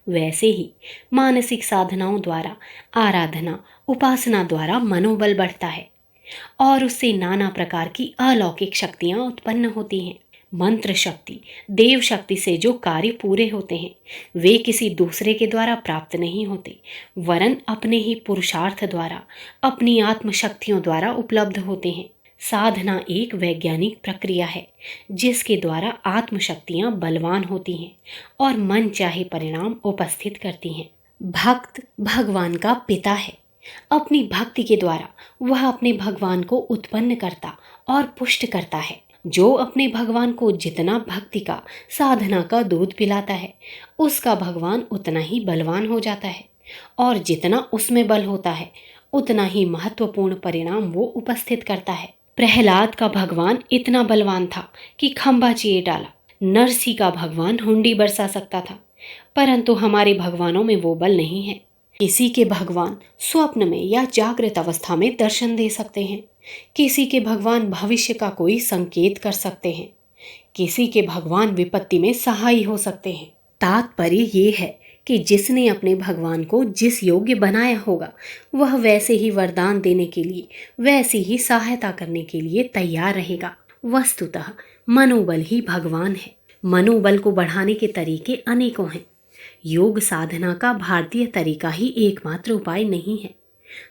वैसे ही मानसिक साधनाओं द्वारा, आराधना, उपासना द्वारा मनोबल बढ़ता है और उससे नाना प्रकार की अलौकिक शक्तियां उत्पन्न होती हैं। मंत्र शक्ति, देव शक्ति से जो कार्य पूरे होते हैं वे किसी दूसरे के द्वारा प्राप्त नहीं होते, वरन अपने ही पुरुषार्थ द्वारा, अपनी आत्मशक्तियों द्वारा उपलब्ध होते हैं। साधना एक वैज्ञानिक प्रक्रिया है जिसके द्वारा आत्मशक्तियां बलवान होती हैं और मन चाहे परिणाम उपस्थित करती हैं। भक्त भगवान का पिता है। अपनी भक्ति के द्वारा वह अपने भगवान को उत्पन्न करता और पुष्ट करता है। जो अपने भगवान को जितना भक्ति का, साधना का दूध पिलाता है उसका भगवान उतना ही बलवान हो जाता है और जितना उसमें बल होता है उतना ही महत्वपूर्ण परिणाम वो उपस्थित करता है। प्रहलाद का भगवान इतना बलवान था कि खंभा चीर डाला। नरसी का भगवान हुंडी बरसा सकता था, परंतु हमारे भगवानों में वो बल नहीं है। किसी के भगवान स्वप्न में या जागृत अवस्था में दर्शन दे सकते हैं, किसी के भगवान भविष्य का कोई संकेत कर सकते हैं, किसी के भगवान विपत्ति में सहाय हो सकते हैं। तात्पर्य ये है कि जिसने अपने भगवान को जिस योग्य बनाया होगा वह वैसे ही वरदान देने के लिए, वैसी ही सहायता करने के लिए तैयार रहेगा। वस्तुतः मनोबल ही भगवान है। मनोबल को बढ़ाने के तरीके अनेकों हैं। योग साधना का भारतीय तरीका ही एकमात्र उपाय नहीं है।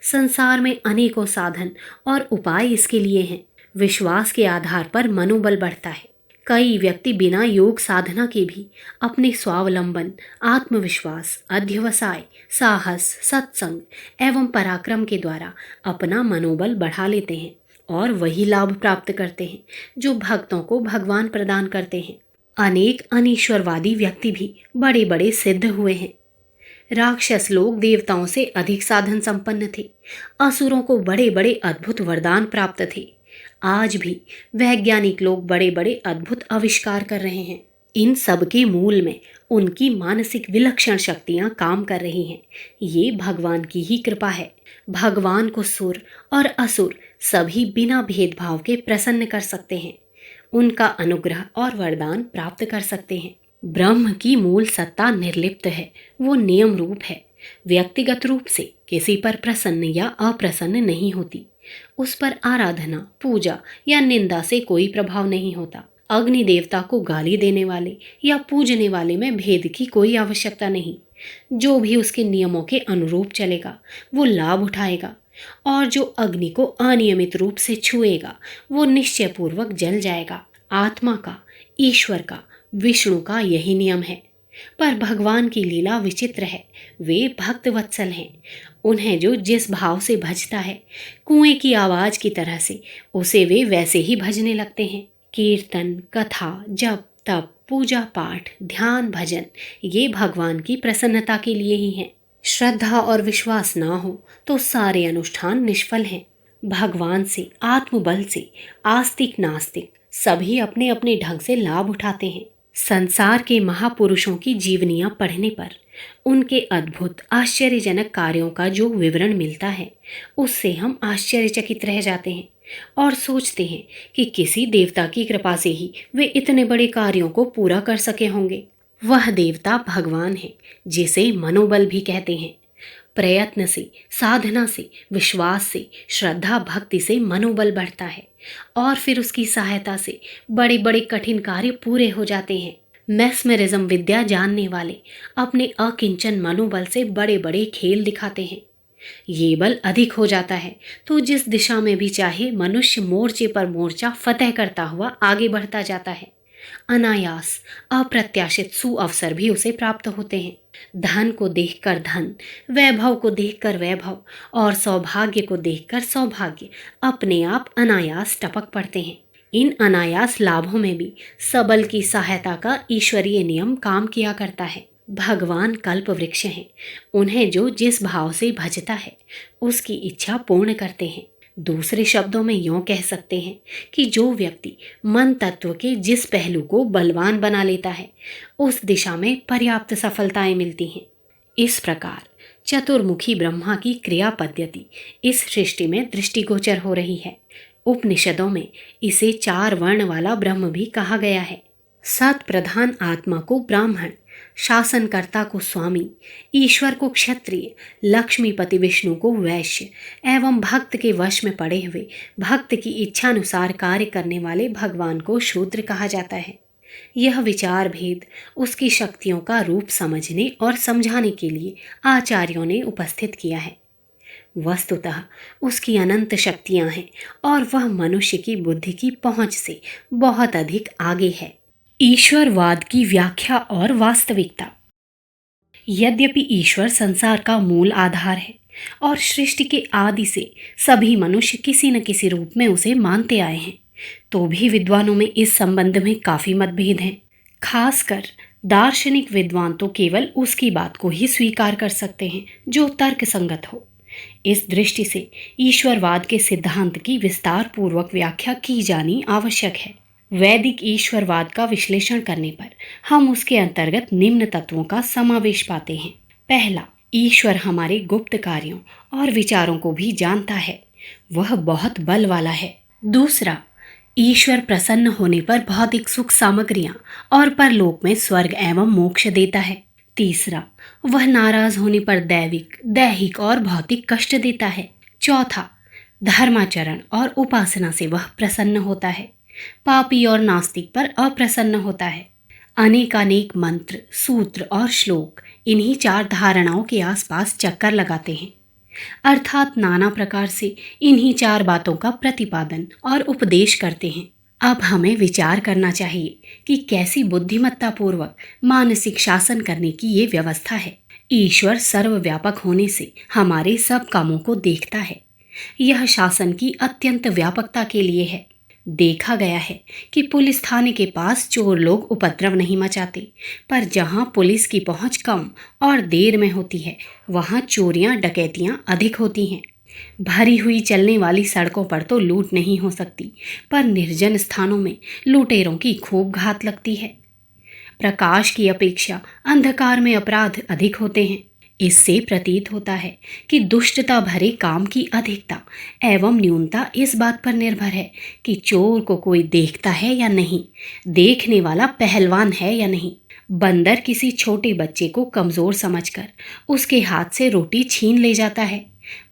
संसार में अनेकों साधन और उपाय इसके लिए हैं। विश्वास के आधार पर मनोबल बढ़ता है। कई व्यक्ति बिना योग साधना के भी अपने स्वावलंबन, आत्मविश्वास, अध्यवसाय, साहस, सत्संग एवं पराक्रम के द्वारा अपना मनोबल बढ़ा लेते हैं और वही लाभ प्राप्त करते हैं जो भक्तों को भगवान प्रदान करते हैं। अनेक अनीश्वरवादी व्यक्ति भी बड़े बड़े सिद्ध हुए हैं। राक्षस लोग देवताओं से अधिक साधन संपन्न थे। असुरों को बड़े बड़े अद्भुत वरदान प्राप्त थे। आज भी वैज्ञानिक लोग बड़े बड़े अद्भुत आविष्कार कर रहे हैं। इन सब के मूल में उनकी मानसिक विलक्षण शक्तियां काम कर रही हैं। ये भगवान की ही कृपा है। भगवान को सुर और असुर सभी बिना भेदभाव के प्रसन्न कर सकते हैं। उनका अनुग्रह और वरदान प्राप्त कर सकते हैं। ब्रह्म की मूल सत्ता निर्लिप्त है, वो नियम रूप है। व्यक्तिगत रूप से किसी पर प्रसन्न या अप्रसन्न नहीं होती। उस पर आराधना, पूजा या निंदा से कोई प्रभाव नहीं होता। अग्नि देवता को गाली देने वाले या पूजने वाले में भेद की कोई आवश्यकता नहीं। जो भी उसके नियमों के अनुरूप चलेगा वो लाभ उठाएगा, और जो अग्नि को अनियमित रूप से छुएगा वो निश्चयपूर्वक जल जाएगा। आत्मा का, ईश्वर का, विष्णु का यही नियम है। पर भगवान की लीला विचित्र है। वे भक्त वत्सल हैं। उन्हें जो जिस भाव से भजता है, कुएं की आवाज की तरह से उसे वे वैसे ही भजने लगते हैं। कीर्तन, कथा, जप, तप, पूजा पाठ, ध्यान, भजन ये भगवान की प्रसन्नता के लिए ही हैं। श्रद्धा और विश्वास ना हो तो सारे अनुष्ठान निष्फल हैं। भगवान से, आत्मबल से आस्तिक नास्तिक सभी अपने अपने ढंग से लाभ उठाते हैं। संसार के महापुरुषों की जीवनियां पढ़ने पर उनके अद्भुत आश्चर्यजनक कार्यों का जो विवरण मिलता है उससे हम आश्चर्यचकित रह जाते हैं और सोचते हैं कि किसी देवता की कृपा से ही वे इतने बड़े कार्यों को पूरा कर सके होंगे। वह देवता भगवान है जिसे मनोबल भी कहते हैं। प्रयत्न से, साधना से, विश्वास से, श्रद्धा भक्ति से मनोबल बढ़ता है और फिर उसकी सहायता से बड़े बड़े कठिन कार्य पूरे हो जाते हैं। मैस्मरिज्म विद्या जानने वाले अपने अकिंचन मनोबल से बड़े बड़े खेल दिखाते हैं। ये बल अधिक हो जाता है तो जिस दिशा में भी चाहे मनुष्य मोर्चे पर मोर्चा फतह करता हुआ आगे बढ़ता जाता है। अनायास अप्रत्याशित सुअवसर भी उसे प्राप्त होते हैं। धन को देखकर धन, वैभव को देखकर वैभव और सौभाग्य को देखकर सौभाग्य अपने आप अनायास टपक पड़ते हैं। इन अनायास लाभों में भी सबल की सहायता का ईश्वरीय नियम काम किया करता है। भगवान कल्प वृक्ष हैं। उन्हें जो जिस भाव से भजता है उसकी इच्छा पूर्ण करते हैं। दूसरे शब्दों में यूँ कह सकते हैं कि जो व्यक्ति मन तत्व के जिस पहलू को बलवान बना लेता है उस दिशा में पर्याप्त सफलताएं मिलती हैं। इस प्रकार चतुर्मुखी ब्रह्मा की क्रिया पद्धति इस सृष्टि में दृष्टिगोचर हो रही है। उपनिषदों में इसे 4 वर्ण वाला ब्रह्म भी कहा गया है। सत प्रधान आत्मा को ब्राह्मण, शासनकर्ता को स्वामी, ईश्वर को क्षत्रिय, लक्ष्मीपति विष्णु को वैश्य एवं भक्त के वश में पड़े हुए भक्त की इच्छानुसार कार्य करने वाले भगवान को शूद्र कहा जाता है। यह विचार भेद उसकी शक्तियों का रूप समझने और समझाने के लिए आचार्यों ने उपस्थित किया है। वस्तुतः उसकी अनंत शक्तियां हैं और वह मनुष्य की बुद्धि की पहुंच से बहुत अधिक आगे है। ईश्वरवाद की व्याख्या और वास्तविकता। यद्यपि ईश्वर संसार का मूल आधार है और सृष्टि के आदि से सभी मनुष्य किसी न किसी रूप में उसे मानते आए हैं, तो भी विद्वानों में इस संबंध में काफी मतभेद हैं। खासकर दार्शनिक विद्वान तो केवल उसकी बात को ही स्वीकार कर सकते हैं जो तर्क संगत हो। इस दृष्टि से ईश्वरवाद के सिद्धांत की विस्तार पूर्वक व्याख्या की जानी आवश्यक है। वैदिक ईश्वरवाद का विश्लेषण करने पर हम उसके अंतर्गत निम्न तत्वों का समावेश पाते हैं। पहला, ईश्वर हमारे गुप्त कार्यों और विचारों को भी जानता है, वह बहुत बल वाला है। दूसरा, ईश्वर प्रसन्न होने पर भौतिक सुख सामग्रियां और परलोक में स्वर्ग एवं मोक्ष देता है। तीसरा, वह नाराज होने पर दैविक, दैहिक और भौतिक कष्ट देता है। चौथा, धर्माचरण और उपासना से वह प्रसन्न होता है, पापी और नास्तिक पर अप्रसन्न होता है। अनेकानेक मंत्र, सूत्र और श्लोक इन्हीं 4 धारणाओं के आसपास चक्कर लगाते हैं, अर्थात नाना प्रकार से इन्हीं 4 बातों का प्रतिपादन और उपदेश करते हैं। अब हमें विचार करना चाहिए कि कैसी बुद्धिमत्तापूर्वक मानसिक शासन करने की ये व्यवस्था है। ईश्वर सर्वव्यापक होने से हमारे सब कामों को देखता है। यह शासन की अत्यंत व्यापकता के लिए है। देखा गया है कि पुलिस थाने के पास चोर लोग उपद्रव नहीं मचाते, पर जहां पुलिस की पहुंच कम और देर में होती है, वहां चोरियां डकैतियां अधिक होती हैं। भरी हुई चलने वाली सड़कों पर तो लूट नहीं हो सकती, पर निर्जन स्थानों में लुटेरों की खूब घात लगती है। प्रकाश की अपेक्षा अंधकार में अपराध अधिक होते हैं। इससे प्रतीत होता है कि दुष्टता भरे काम की अधिकता एवं न्यूनता इस बात पर निर्भर है कि चोर को कोई देखता है या नहीं, देखने वाला पहलवान है या नहीं। बंदर किसी छोटे बच्चे को कमजोर समझकर उसके हाथ से रोटी छीन ले जाता है,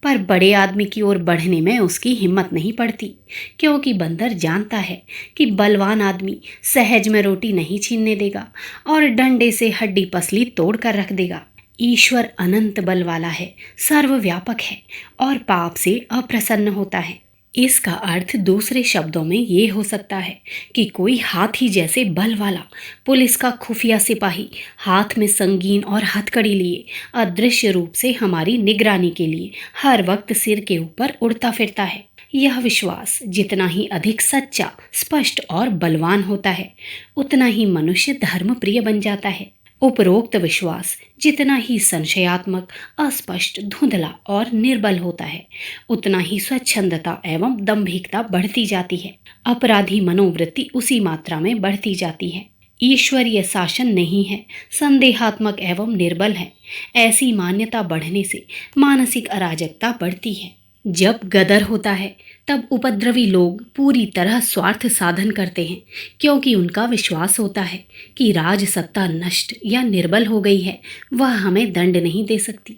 पर बड़े आदमी की ओर बढ़ने में उसकी हिम्मत नहीं पड़ती, क्योंकि बंदर जानता है कि बलवान आदमी सहज में रोटी नहीं छीनने देगा और डंडे से हड्डी पसली तोड़ कर रख देगा। ईश्वर अनंत बल वाला है, सर्वव्यापक है और पाप से अप्रसन्न होता है। इसका अर्थ दूसरे शब्दों में ये हो सकता है कि कोई हाथी जैसे बल वाला पुलिस का खुफिया सिपाही हाथ में संगीन और हथकड़ी लिए अदृश्य रूप से हमारी निगरानी के लिए हर वक्त सिर के ऊपर उड़ता फिरता है। यह विश्वास जितना ही अधिक सच्चा, स्पष्ट और बलवान होता है, उतना ही मनुष्य धर्मप्रिय बन जाता है। उपरोक्त विश्वास जितना ही संशयात्मक, अस्पष्ट, धुंधला और निर्बल होता है, उतना ही स्वच्छंदता एवं दंभिकता बढ़ती जाती है। अपराधी मनोवृत्ति उसी मात्रा में बढ़ती जाती है। ईश्वरीय शासन नहीं है, संदेहात्मक एवं निर्बल है। ऐसी मान्यता बढ़ने से मानसिक अराजकता बढ़ती है। जब गदर होता है तब उपद्रवी लोग पूरी तरह स्वार्थ साधन करते हैं, क्योंकि उनका विश्वास होता है कि राज सत्ता नष्ट या निर्बल हो गई है, वह हमें दंड नहीं दे सकती।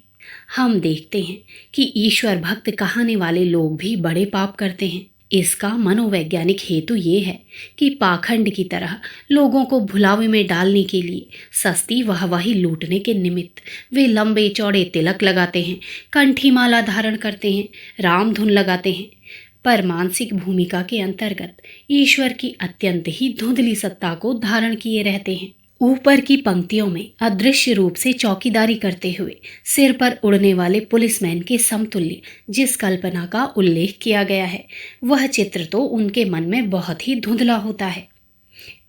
हम देखते हैं कि ईश्वर भक्त कहाने वाले लोग भी बड़े पाप करते हैं। इसका मनोवैज्ञानिक हेतु ये है कि पाखंड की तरह लोगों को भुलावे में डालने के लिए सस्ती वाहवाही लूटने के निमित्त वे लंबे चौड़े तिलक लगाते हैं, कंठी माला धारण करते हैं, राम धुन लगाते हैं, पर मानसिक भूमिका के अंतर्गत ईश्वर की अत्यंत ही धुंधली सत्ता को धारण किए रहते हैं। ऊपर की पंक्तियों में अदृश्य रूप से चौकीदारी करते हुए सिर पर उड़ने वाले पुलिसमैन के समतुल्य जिस कल्पना का उल्लेख किया गया है, वह चित्र तो उनके मन में बहुत ही धुंधला होता है।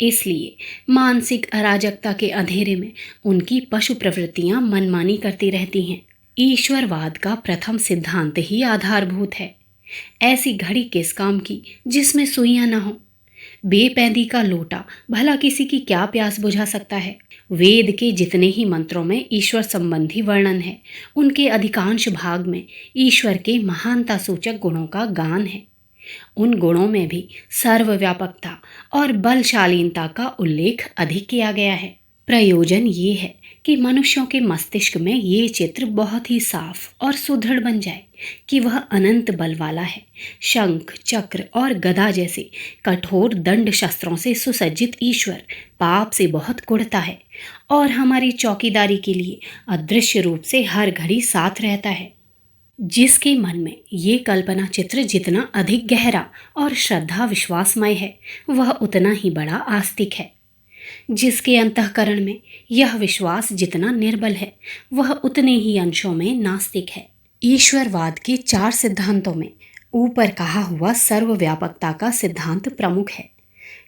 इसलिए मानसिक अराजकता के अंधेरे में उनकी पशु प्रवृत्तियां मनमानी करती रहती हैं। ईश्वरवाद का प्रथम सिद्धांत ही आधारभूत है। ऐसी घड़ी किस काम की जिसमें सुइयां न हो। बेपैंदी का लोटा भला किसी की क्या प्यास बुझा सकता है। वेद के जितने ही मंत्रों में ईश्वर संबंधी वर्णन है, उनके अधिकांश भाग में ईश्वर के महानता सूचक गुणों का गान है। उन गुणों में भी सर्वव्यापकता और बलशालीनता का उल्लेख अधिक किया गया है। प्रयोजन ये है कि मनुष्यों के मस्तिष्क में ये चित्र बहुत ही साफ और सुदृढ़ बन जाए कि वह अनंत बल वाला है। शंख, चक्र और गदा जैसे कठोर दंड शस्त्रों से सुसज्जित ईश्वर पाप से बहुत कुढ़ता है और हमारी चौकीदारी के लिए अदृश्य रूप से हर घड़ी साथ रहता है। जिसके मन में ये कल्पना चित्र जितना अधिक गहरा और श्रद्धा विश्वासमय है, वह उतना ही बड़ा आस्तिक है। जिसके अंतःकरण में यह विश्वास जितना निर्बल है, वह उतने ही अंशों में नास्तिक है। ईश्वरवाद के 4 सिद्धांतों में ऊपर कहा हुआ सर्वव्यापकता का सिद्धांत प्रमुख है।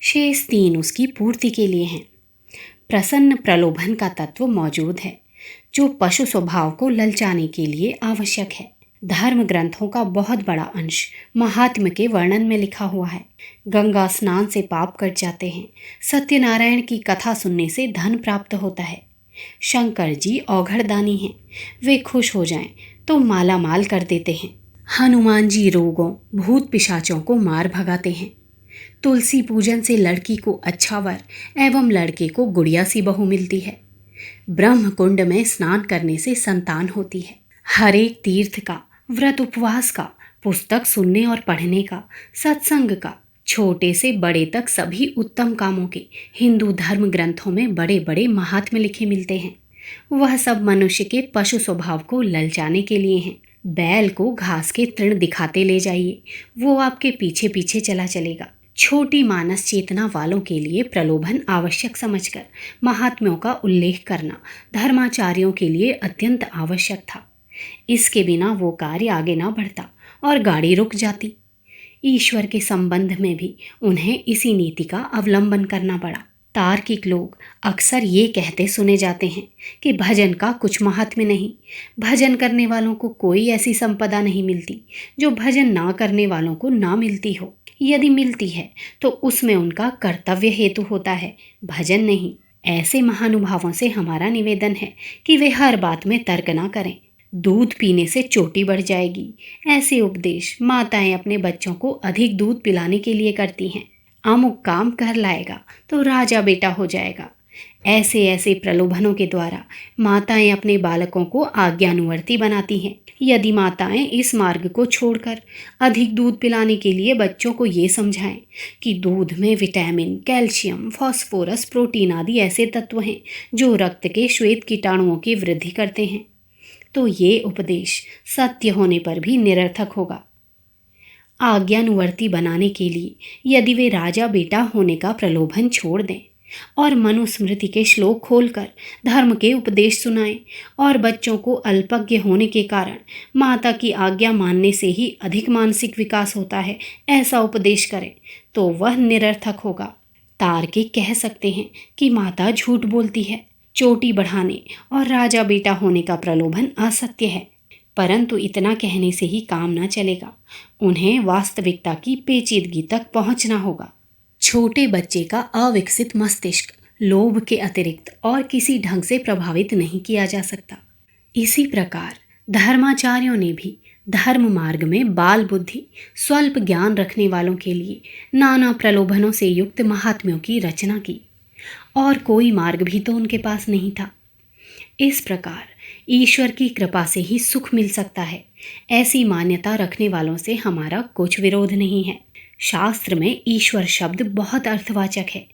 शेष 3 उसकी पूर्ति के लिए हैं। प्रसन्न प्रलोभन का तत्व मौजूद है, जो पशु स्वभाव को ललचाने के लिए आवश्यक है। धर्म ग्रंथों का बहुत बड़ा अंश महात्म्य के वर्णन में लिखा हुआ है। गंगा स्नान से पाप कट जाते हैं, सत्यनारायण की कथा सुनने से धन प्राप्त होता है। शंकर जी औघड़दानी हैं, वे खुश हो जाएं तो माला माल कर देते हैं। हनुमान जी रोगों, भूत पिशाचों को मार भगाते हैं। तुलसी पूजन से लड़की को अच्छा वर एवं लड़के को गुड़िया सी बहू मिलती है। ब्रह्म कुंड में स्नान करने से संतान होती है। हर एक तीर्थ का, व्रत उपवास का, पुस्तक सुनने और पढ़ने का, सत्संग का, छोटे से बड़े तक सभी उत्तम कामों के हिंदू धर्म ग्रंथों में बड़े बड़े महात्म्य लिखे मिलते हैं। वह सब मनुष्य के पशु स्वभाव को ललचाने के लिए हैं। बैल को घास के तृण दिखाते ले जाइए, वो आपके पीछे पीछे चला चलेगा। छोटी मानस चेतना वालों के लिए प्रलोभन आवश्यक समझकर महात्म्यों का उल्लेख करना धर्माचार्यों के लिए अत्यंत आवश्यक था। इसके बिना वो कार्य आगे ना बढ़ता और गाड़ी रुक जाती। ईश्वर के संबंध में भी उन्हें इसी नीति का अवलंबन करना पड़ा। तार्किक लोग अक्सर ये कहते सुने जाते हैं कि भजन का कुछ महात्म्य नहीं, भजन करने वालों को कोई ऐसी संपदा नहीं मिलती जो भजन ना करने वालों को ना मिलती हो। यदि मिलती है तो उसमें उनका कर्तव्य हेतु होता है, भजन नहीं। ऐसे महानुभावों से हमारा निवेदन है कि वे हर बात में तर्क ना करें। दूध पीने से चोटी बढ़ जाएगी, ऐसे उपदेश माताएं अपने बच्चों को अधिक दूध पिलाने के लिए करती हैं। अमुक काम कर लाएगा तो राजा बेटा हो जाएगा। ऐसे ऐसे प्रलोभनों के द्वारा माताएं अपने बालकों को आज्ञानुवर्ती बनाती हैं। यदि माताएं इस मार्ग को छोड़कर अधिक दूध पिलाने के लिए बच्चों को ये समझाएं कि दूध में विटामिन, कैल्शियम, फास्फोरस, प्रोटीन आदि ऐसे तत्व हैं जो रक्त के श्वेत कीटाणुओं की वृद्धि करते हैं, तो ये उपदेश सत्य होने पर भी निरर्थक होगा। आज्ञानुवर्ती बनाने के लिए यदि वे राजा बेटा होने का प्रलोभन छोड़ दें और मनुस्मृति के श्लोक खोलकर धर्म के उपदेश सुनाएं और बच्चों को अल्पज्ञ होने के कारण माता की आज्ञा मानने से ही अधिक मानसिक विकास होता है, ऐसा उपदेश करें, तो वह निरर्थक होगा। तार्किक कह सकते हैं कि माता झूठ बोलती है, चोटी बढ़ाने और राजा बेटा होने का प्रलोभन असत्य है, परंतु इतना कहने से ही काम ना चलेगा। उन्हें वास्तविकता की पेचीदगी तक पहुंचना होगा। छोटे बच्चे का अविकसित मस्तिष्क लोभ के अतिरिक्त और किसी ढंग से प्रभावित नहीं किया जा सकता। इसी प्रकार धर्माचार्यों ने भी धर्म मार्ग में बाल बुद्धि, स्वल्प ज्ञान रखने वालों के लिए नाना प्रलोभनों से युक्त महात्म्यों की रचना की, और कोई मार्ग भी तो उनके पास नहीं था। इस प्रकार ईश्वर की कृपा से ही सुख मिल सकता है, ऐसी मान्यता रखने वालों से हमारा कुछ विरोध नहीं है। शास्त्र में ईश्वर शब्द बहुत अर्थवाचक है,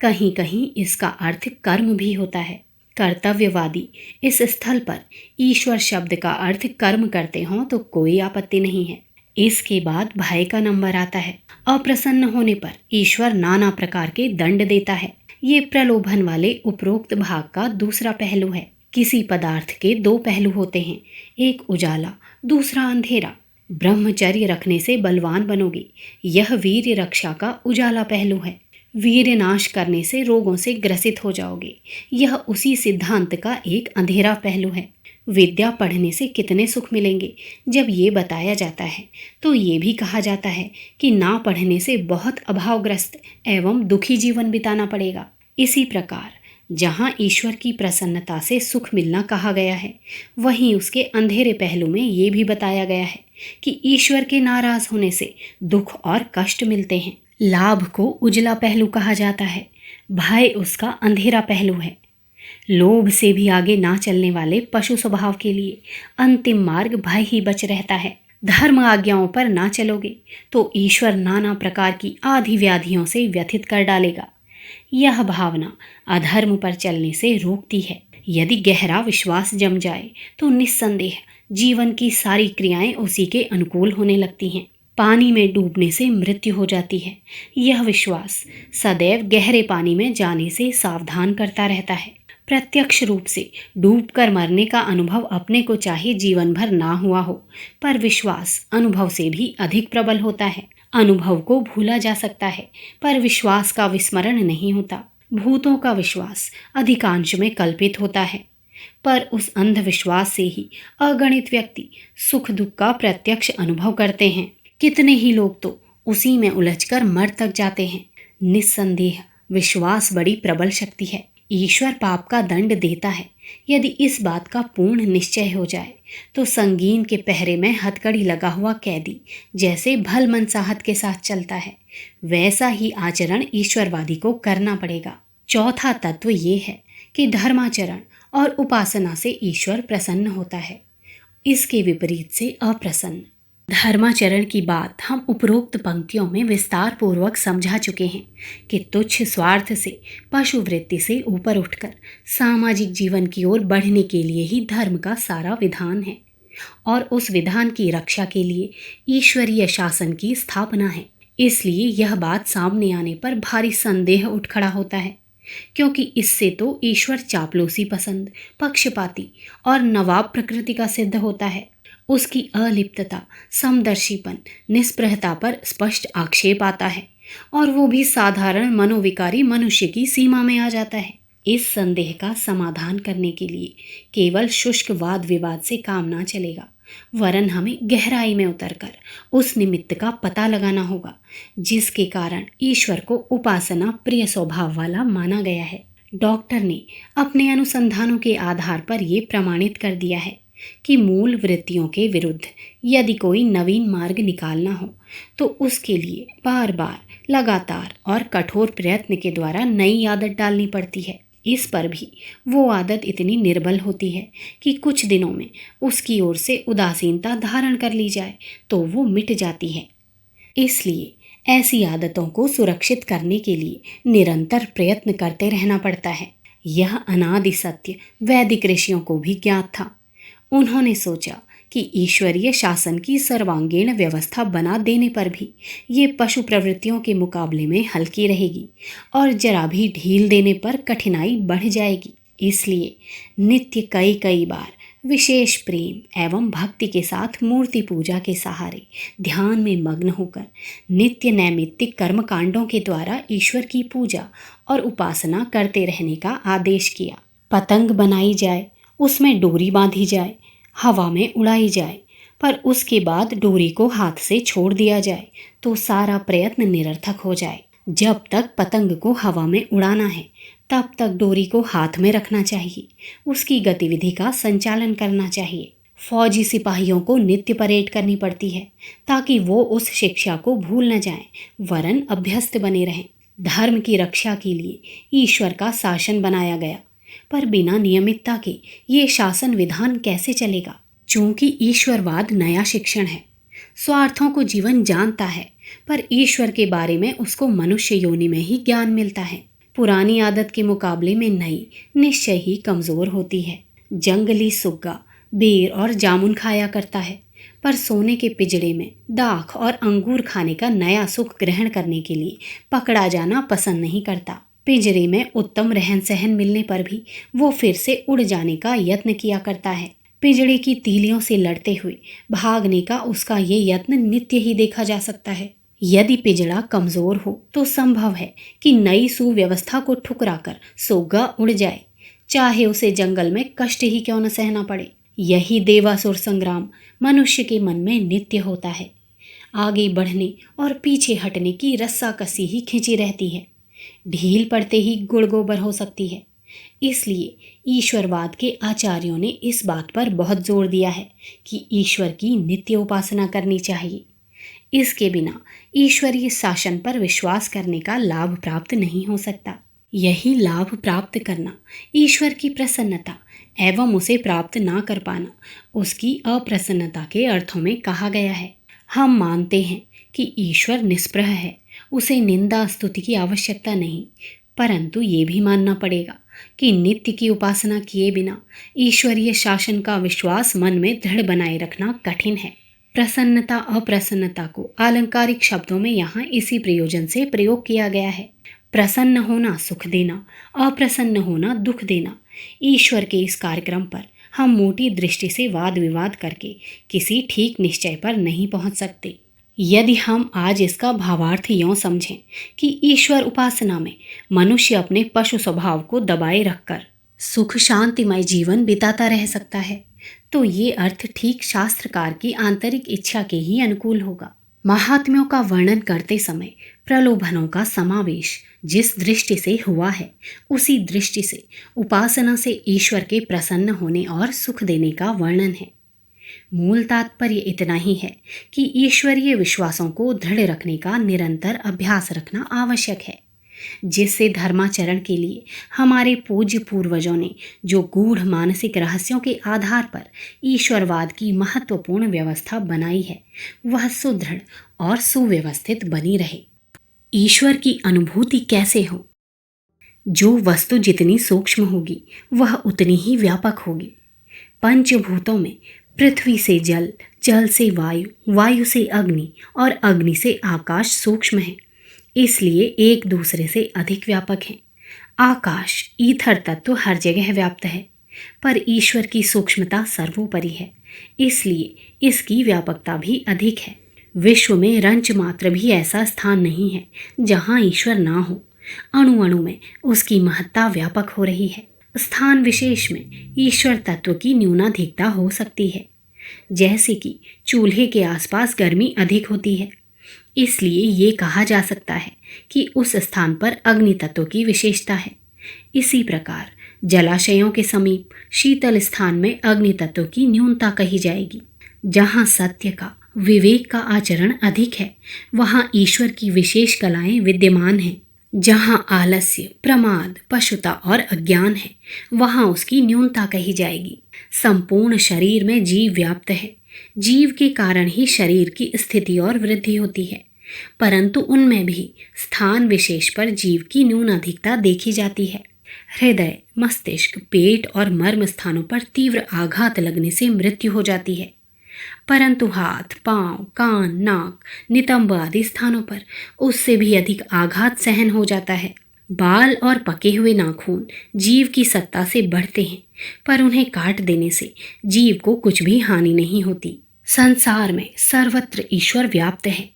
कहीं कहीं इसका अर्थ कर्म भी होता है। कर्तव्यवादी इस स्थल पर ईश्वर शब्द का अर्थ कर्म करते हों तो कोई आपत्ति नहीं है। इसके बाद भय का नंबर आता है। अप्रसन्न होने पर ईश्वर नाना प्रकार के दंड देता है। ये प्रलोभन वाले उपरोक्त भाग का दूसरा पहलू है। किसी पदार्थ के दो पहलू होते हैं, एक उजाला, दूसरा अंधेरा। ब्रह्मचर्य रखने से बलवान बनोगे, यह वीर्य रक्षा का उजाला पहलू है। वीर्य नाश करने से रोगों से ग्रसित हो जाओगे, यह उसी सिद्धांत का एक अंधेरा पहलू है। विद्या पढ़ने से कितने सुख मिलेंगे जब ये बताया जाता है, तो ये भी कहा जाता है कि ना पढ़ने से बहुत अभावग्रस्त एवं दुखी जीवन बिताना पड़ेगा। इसी प्रकार जहाँ ईश्वर की प्रसन्नता से सुख मिलना कहा गया है, वहीं उसके अंधेरे पहलू में ये भी बताया गया है कि ईश्वर के नाराज होने से दुख और कष्ट मिलते हैं। लाभ को उजला पहलू कहा जाता है, भय उसका अंधेरा पहलू है। लोभ से भी आगे ना चलने वाले पशु स्वभाव के लिए अंतिम मार्ग भय ही बच रहता है। धर्म आज्ञाओं पर ना चलोगे तो ईश्वर नाना प्रकार की आदि व्याधियों से व्यथित कर डालेगा। यह भावना अधर्म पर चलने से रोकती है। यदि गहरा विश्वास जम जाए तो निस्संदेह जीवन की सारी क्रियाएं उसी के अनुकूल होने लगती हैं। पानी में डूबने से मृत्यु हो जाती है, यह विश्वास सदैव गहरे पानी में जाने से सावधान करता रहता है। प्रत्यक्ष रूप से डूबकर मरने का अनुभव अपने को चाहे जीवन भर ना हुआ हो, पर विश्वास अनुभव से भी अधिक प्रबल होता है। अनुभव को भूला जा सकता है, पर विश्वास का विस्मरण नहीं होता। भूतों का विश्वास अधिकांश में कल्पित होता है, पर उस अंधविश्वास से ही अगणित व्यक्ति सुख दुख का प्रत्यक्ष अनुभव करते हैं। कितने ही लोग तो उसी में उलझकर मर तक जाते हैं। निस्संदेह विश्वास बड़ी प्रबल शक्ति है। ईश्वर पाप का दंड देता है। यदि इस बात का पूर्ण निश्चय हो जाए तो संगीन के पहरे में हथकड़ी लगा हुआ कैदी जैसे भल मनसाहत के साथ चलता है, वैसा ही आचरण ईश्वरवादी को करना पड़ेगा। चौथा तत्व ये है कि धर्माचरण और उपासना से ईश्वर प्रसन्न होता है, इसके विपरीत से अप्रसन्न। धर्माचरण की बात हम उपरोक्त पंक्तियों में विस्तार पूर्वक समझा चुके हैं कि तुच्छ स्वार्थ से, पशु वृत्ति से ऊपर उठकर सामाजिक जीवन की ओर बढ़ने के लिए ही धर्म का सारा विधान है, और उस विधान की रक्षा के लिए ईश्वरीय शासन की स्थापना है। इसलिए यह बात सामने आने पर भारी संदेह उठ खड़ा होता है, क्योंकि इससे तो ईश्वर चापलूसी पसंद, पक्षपाती और नवाब प्रकृति का सिद्ध होता है। उसकी अलिप्तता, समदर्शीपन, निस्पृहता पर स्पष्ट आक्षेप आता है और वो भी साधारण मनोविकारी मनुष्य की सीमा में आ जाता है। इस संदेह का समाधान करने के लिए केवल शुष्क वाद विवाद से काम ना चलेगा, वरन हमें गहराई में उतरकर उस निमित्त का पता लगाना होगा जिसके कारण ईश्वर को उपासना प्रिय स्वभाव वाला माना गया है। डॉक्टर ने अपने अनुसंधानों के आधार पर यह प्रमाणित कर दिया है कि मूल वृत्तियों के विरुद्ध यदि कोई नवीन मार्ग निकालना हो तो उसके लिए बार बार, लगातार और कठोर प्रयत्न के द्वारा नई आदत डालनी पड़ती है। इस पर भी वो आदत इतनी निर्बल होती है कि कुछ दिनों में उसकी ओर से उदासीनता धारण कर ली जाए तो वो मिट जाती है। इसलिए ऐसी आदतों को सुरक्षित करने के लिए निरंतर प्रयत्न करते रहना पड़ता है। यह अनादि सत्य वैदिक ऋषियों को भी ज्ञात था। उन्होंने सोचा कि ईश्वरीय शासन की सर्वांगीण व्यवस्था बना देने पर भी ये पशु प्रवृत्तियों के मुकाबले में हल्की रहेगी और जरा भी ढील देने पर कठिनाई बढ़ जाएगी। इसलिए नित्य कई कई बार विशेष प्रेम एवं भक्ति के साथ मूर्ति पूजा के सहारे ध्यान में मग्न होकर नित्य नैमित्तिक कर्म कांडों के द्वारा ईश्वर की पूजा और उपासना करते रहने का आदेश किया। पतंग बनाई जाए, उसमें डोरी बांधी जाए, हवा में उड़ाई जाए, पर उसके बाद डोरी को हाथ से छोड़ दिया जाए तो सारा प्रयत्न निरर्थक हो जाए। जब तक पतंग को हवा में उड़ाना है तब तक डोरी को हाथ में रखना चाहिए, उसकी गतिविधि का संचालन करना चाहिए। फौजी सिपाहियों को नित्य परेड करनी पड़ती है ताकि वो उस शिक्षा को भूल न जाएं, वरन अभ्यस्त बने रहें। धर्म की रक्षा के लिए ईश्वर का शासन बनाया गया, पर बिना नियमितता के ये शासन विधान कैसे चलेगा? चूंकि ईश्वरवाद नया शिक्षण है, स्वार्थों को जीवन जानता है, पर ईश्वर के बारे में उसको मनुष्य योनि में ही ज्ञान मिलता है। पुरानी आदत के मुकाबले में नई निश्चय ही कमजोर होती है। जंगली सुग्गा बेर और जामुन खाया करता है, पर सोने के पिंजड़े में दाख और अंगूर खाने का नया सुख ग्रहण करने के लिए पकड़ा जाना पसंद नहीं करता। पिंजरे में उत्तम रहन सहन मिलने पर भी वो फिर से उड़ जाने का यत्न किया करता है। पिंजड़े की तीलियों से लड़ते हुए भागने का उसका ये यत्न नित्य ही देखा जा सकता है। यदि पिंजड़ा कमजोर हो तो संभव है कि नई सुव्यवस्था को ठुकराकर सोगा उड़ जाए, चाहे उसे जंगल में कष्ट ही क्यों न सहना पड़े। यही देवासुर संग्राम मनुष्य के मन में नित्य होता है। आगे बढ़ने और पीछे हटने की रस्साकसी ही खिंची रहती है। ढील पड़ते ही गुड़ गोबर हो सकती है। इसलिए ईश्वरवाद के आचार्यों ने इस बात पर बहुत जोर दिया है कि ईश्वर की नित्य उपासना करनी चाहिए। इसके बिना ईश्वरीय शासन पर विश्वास करने का लाभ प्राप्त नहीं हो सकता। यही लाभ प्राप्त करना, ईश्वर की प्रसन्नता एवं उसे प्राप्त ना कर पाना, उसकी अप्रसन्नता के अर्थों में कहा गया है। हम मानते हैं कि ईश्वर निष्प्रह है, उसे निंदा स्तुति की आवश्यकता नहीं, परंतु ये भी मानना पड़ेगा कि नित्य की उपासना किए बिना ईश्वरीय शासन का विश्वास मन में दृढ़ बनाए रखना कठिन है। प्रसन्नता अप्रसन्नता को आलंकारिक शब्दों में यहाँ इसी प्रयोजन से प्रयोग किया गया है। प्रसन्न होना सुख देना, अप्रसन्न होना दुख देना। ईश्वर के इस कार्यक्रम पर हम मोटी दृष्टि से वाद विवाद करके किसी ठीक निश्चय पर नहीं पहुंच सकते। यदि हम आज इसका भावार्थ यों समझें कि ईश्वर उपासना में मनुष्य अपने पशु स्वभाव को दबाए रखकर सुख शांतिमय जीवन बिताता रह सकता है, तो ये अर्थ ठीक शास्त्रकार की आंतरिक इच्छा के ही अनुकूल होगा। महात्म्यों का वर्णन करते समय प्रलोभनों का समावेश जिस दृष्टि से हुआ है, उसी दृष्टि से उपासना से ईश्वर के प्रसन्न होने और सुख देने का वर्णन है। मूल तात्पर्य इतना ही है कि ईश्वरीय विश्वासों को दृढ़ रखने का निरंतर अभ्यास रखना आवश्यक है, जिससे धर्माचरण के लिए हमारे पूज्य पूर्वजों ने जो गूढ़ मानसिक रहस्यों के आधार पर ईश्वरवाद की महत्वपूर्ण व्यवस्था बनाई है, वह सुदृढ़ और सुव्यवस्थित बनी रहे। ईश्वर की अनुभूति कैसे हो? जो वस्तु जितनी सूक्ष्म होगी वह उतनी ही व्यापक होगी। पंचभूतों में पृथ्वी से जल, जल से वायु, वायु से अग्नि और अग्नि से आकाश सूक्ष्म है, इसलिए एक दूसरे से अधिक व्यापक हैं। आकाश ईथर तत्व हर जगह व्याप्त है, पर ईश्वर की सूक्ष्मता सर्वोपरि है, इसलिए इसकी व्यापकता भी अधिक है। विश्व में रंच मात्र भी ऐसा स्थान नहीं है जहाँ ईश्वर ना हो। अणु अणु में उसकी महत्ता व्यापक हो रही है। स्थान विशेष में ईश्वर तत्व की न्यूनाधिकता हो सकती है, जैसे कि चूल्हे के आसपास गर्मी अधिक होती है, इसलिए ये कहा जा सकता है कि उस स्थान पर अग्नि तत्व की विशेषता है। इसी प्रकार जलाशयों के समीप शीतल स्थान में अग्नि तत्व की न्यूनता कही जाएगी। जहाँ सत्य का, विवेक का आचरण अधिक है, वहाँ ईश्वर की विशेष कलाएं विद्यमान हैं। जहाँ आलस्य, प्रमाद, पशुता और अज्ञान है, वहाँ उसकी न्यूनता कही जाएगी। संपूर्ण शरीर में जीव व्याप्त है। जीव के कारण ही शरीर की स्थिति और वृद्धि होती है, परंतु उनमें भी स्थान विशेष पर जीव की न्यूनाधिकता देखी जाती है। हृदय, मस्तिष्क, पेट और मर्म स्थानों पर तीव्र आघात लगने से मृत्यु हो जाती है, परंतु हाथ, पांव, कान, नाक, नितंब आदि स्थानों पर उससे भी अधिक आघात सहन हो जाता है। बाल और पके हुए नाखून जीव की सत्ता से बढ़ते हैं, पर उन्हें काट देने से जीव को कुछ भी हानि नहीं होती। संसार में सर्वत्र ईश्वर व्याप्त है।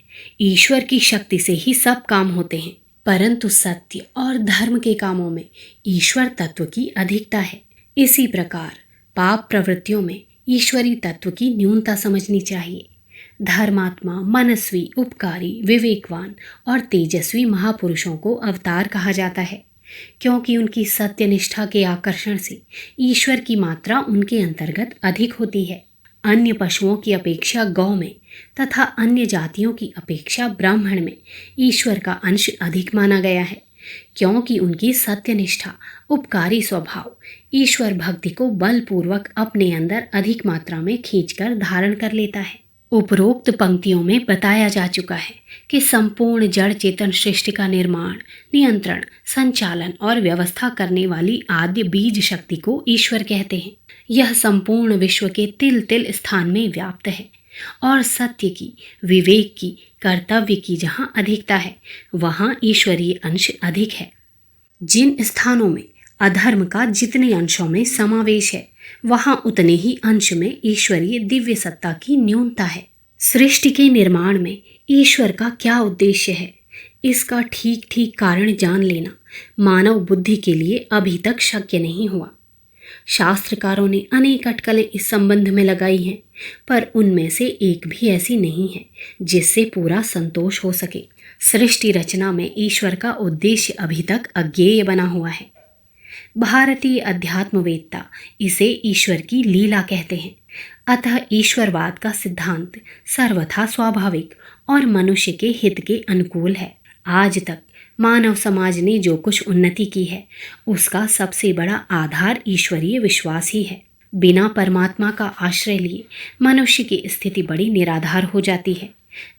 ईश्वर की शक्ति से ही सब काम होते हैं, परंतु सत्य और धर्म के कामों में ईश्वर तत्व की अधिकता है। इसी प्रकार पाप प्रवृत्तियों में ईश्वरी तत्व की न्यूनता समझनी चाहिए। धर्मात्मा, मनस्वी, उपकारी, विवेकवान और तेजस्वी महापुरुषों को अवतार कहा जाता है, क्योंकि उनकी सत्यनिष्ठा के आकर्षण से ईश्वर की मात्रा उनके अंतर्गत अधिक होती है। अन्य पशुओं की अपेक्षा गौ में तथा अन्य जातियों की अपेक्षा ब्राह्मण में ईश्वर का अंश अधिक माना गया है, क्योंकि उनकी सत्यनिष्ठा, उपकारी स्वभाव ईश्वर भक्ति को बलपूर्वक अपने अंदर अधिक मात्रा में खींचकर धारण कर लेता है। उपरोक्त पंक्तियों में बताया जा चुका है कि संपूर्ण जड़ चेतन सृष्टि का निर्माण, नियंत्रण, संचालन और व्यवस्था करने वाली आद्य बीज शक्ति को ईश्वर कहते हैं। यह संपूर्ण विश्व के तिल तिल स्थान में व्याप्त है और सत्य की, विवेक की, कर्तव्य की जहाँ अधिकता है, वहाँ ईश्वरीय अंश अधिक है। जिन स्थानों में अधर्म का जितने अंशों में समावेश है, वहाँ उतने ही अंश में ईश्वरीय दिव्य सत्ता की न्यूनता है। सृष्टि के निर्माण में ईश्वर का क्या उद्देश्य है, इसका ठीक ठीक कारण जान लेना मानव बुद्धि के लिए अभी तक शक्य नहीं हुआ। शास्त्रकारों ने अनेक अटकलें इस संबंध में लगाई हैं, पर उनमें से एक भी ऐसी नहीं है जिससे पूरा संतोष हो सके। सृष्टि रचना में ईश्वर का उद्देश्य अभी तक अज्ञेय बना हुआ है। भारतीय अध्यात्मवेत्ता इसे ईश्वर की लीला कहते हैं। अतः ईश्वरवाद का सिद्धांत सर्वथा स्वाभाविक और मनुष्य के हित के अनुकूल है। आज तक मानव समाज ने जो कुछ उन्नति की है, उसका सबसे बड़ा आधार ईश्वरीय विश्वास ही है। बिना परमात्मा का आश्रय लिए मनुष्य की स्थिति बड़ी निराधार हो जाती है,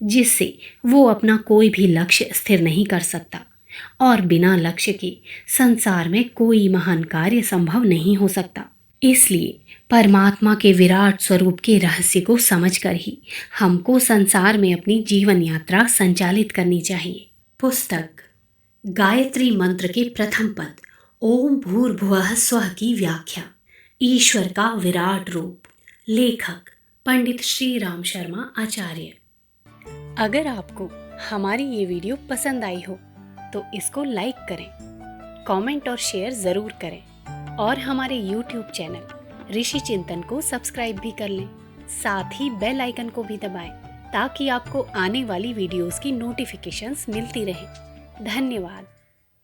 जिससे वो अपना कोई भी लक्ष्य स्थिर नहीं कर सकता, और बिना लक्ष्य के संसार में कोई महान कार्य संभव नहीं हो सकता। इसलिए परमात्मा के विराट स्वरूप के रहस्य को समझकर ही हमको संसार में अपनी जीवन यात्रा संचालित करनी चाहिए। पुस्तक गायत्री मंत्र के प्रथम पद ओम भूर्भुवः स्वः की व्याख्या, ईश्वर का विराट रूप। लेखक पंडित श्री राम शर्मा आचार्य। अगर आपको हमारी ये वीडियो पसंद आई हो तो इसको लाइक करें, कमेंट और शेयर ज़रूर करें और हमारे YouTube चैनल ऋषि चिंतन को सब्सक्राइब भी कर लें। साथ ही बेल आइकन को भी दबाएं ताकि आपको आने वाली वीडियोस की नोटिफिकेशंस मिलती रहें। धन्यवाद।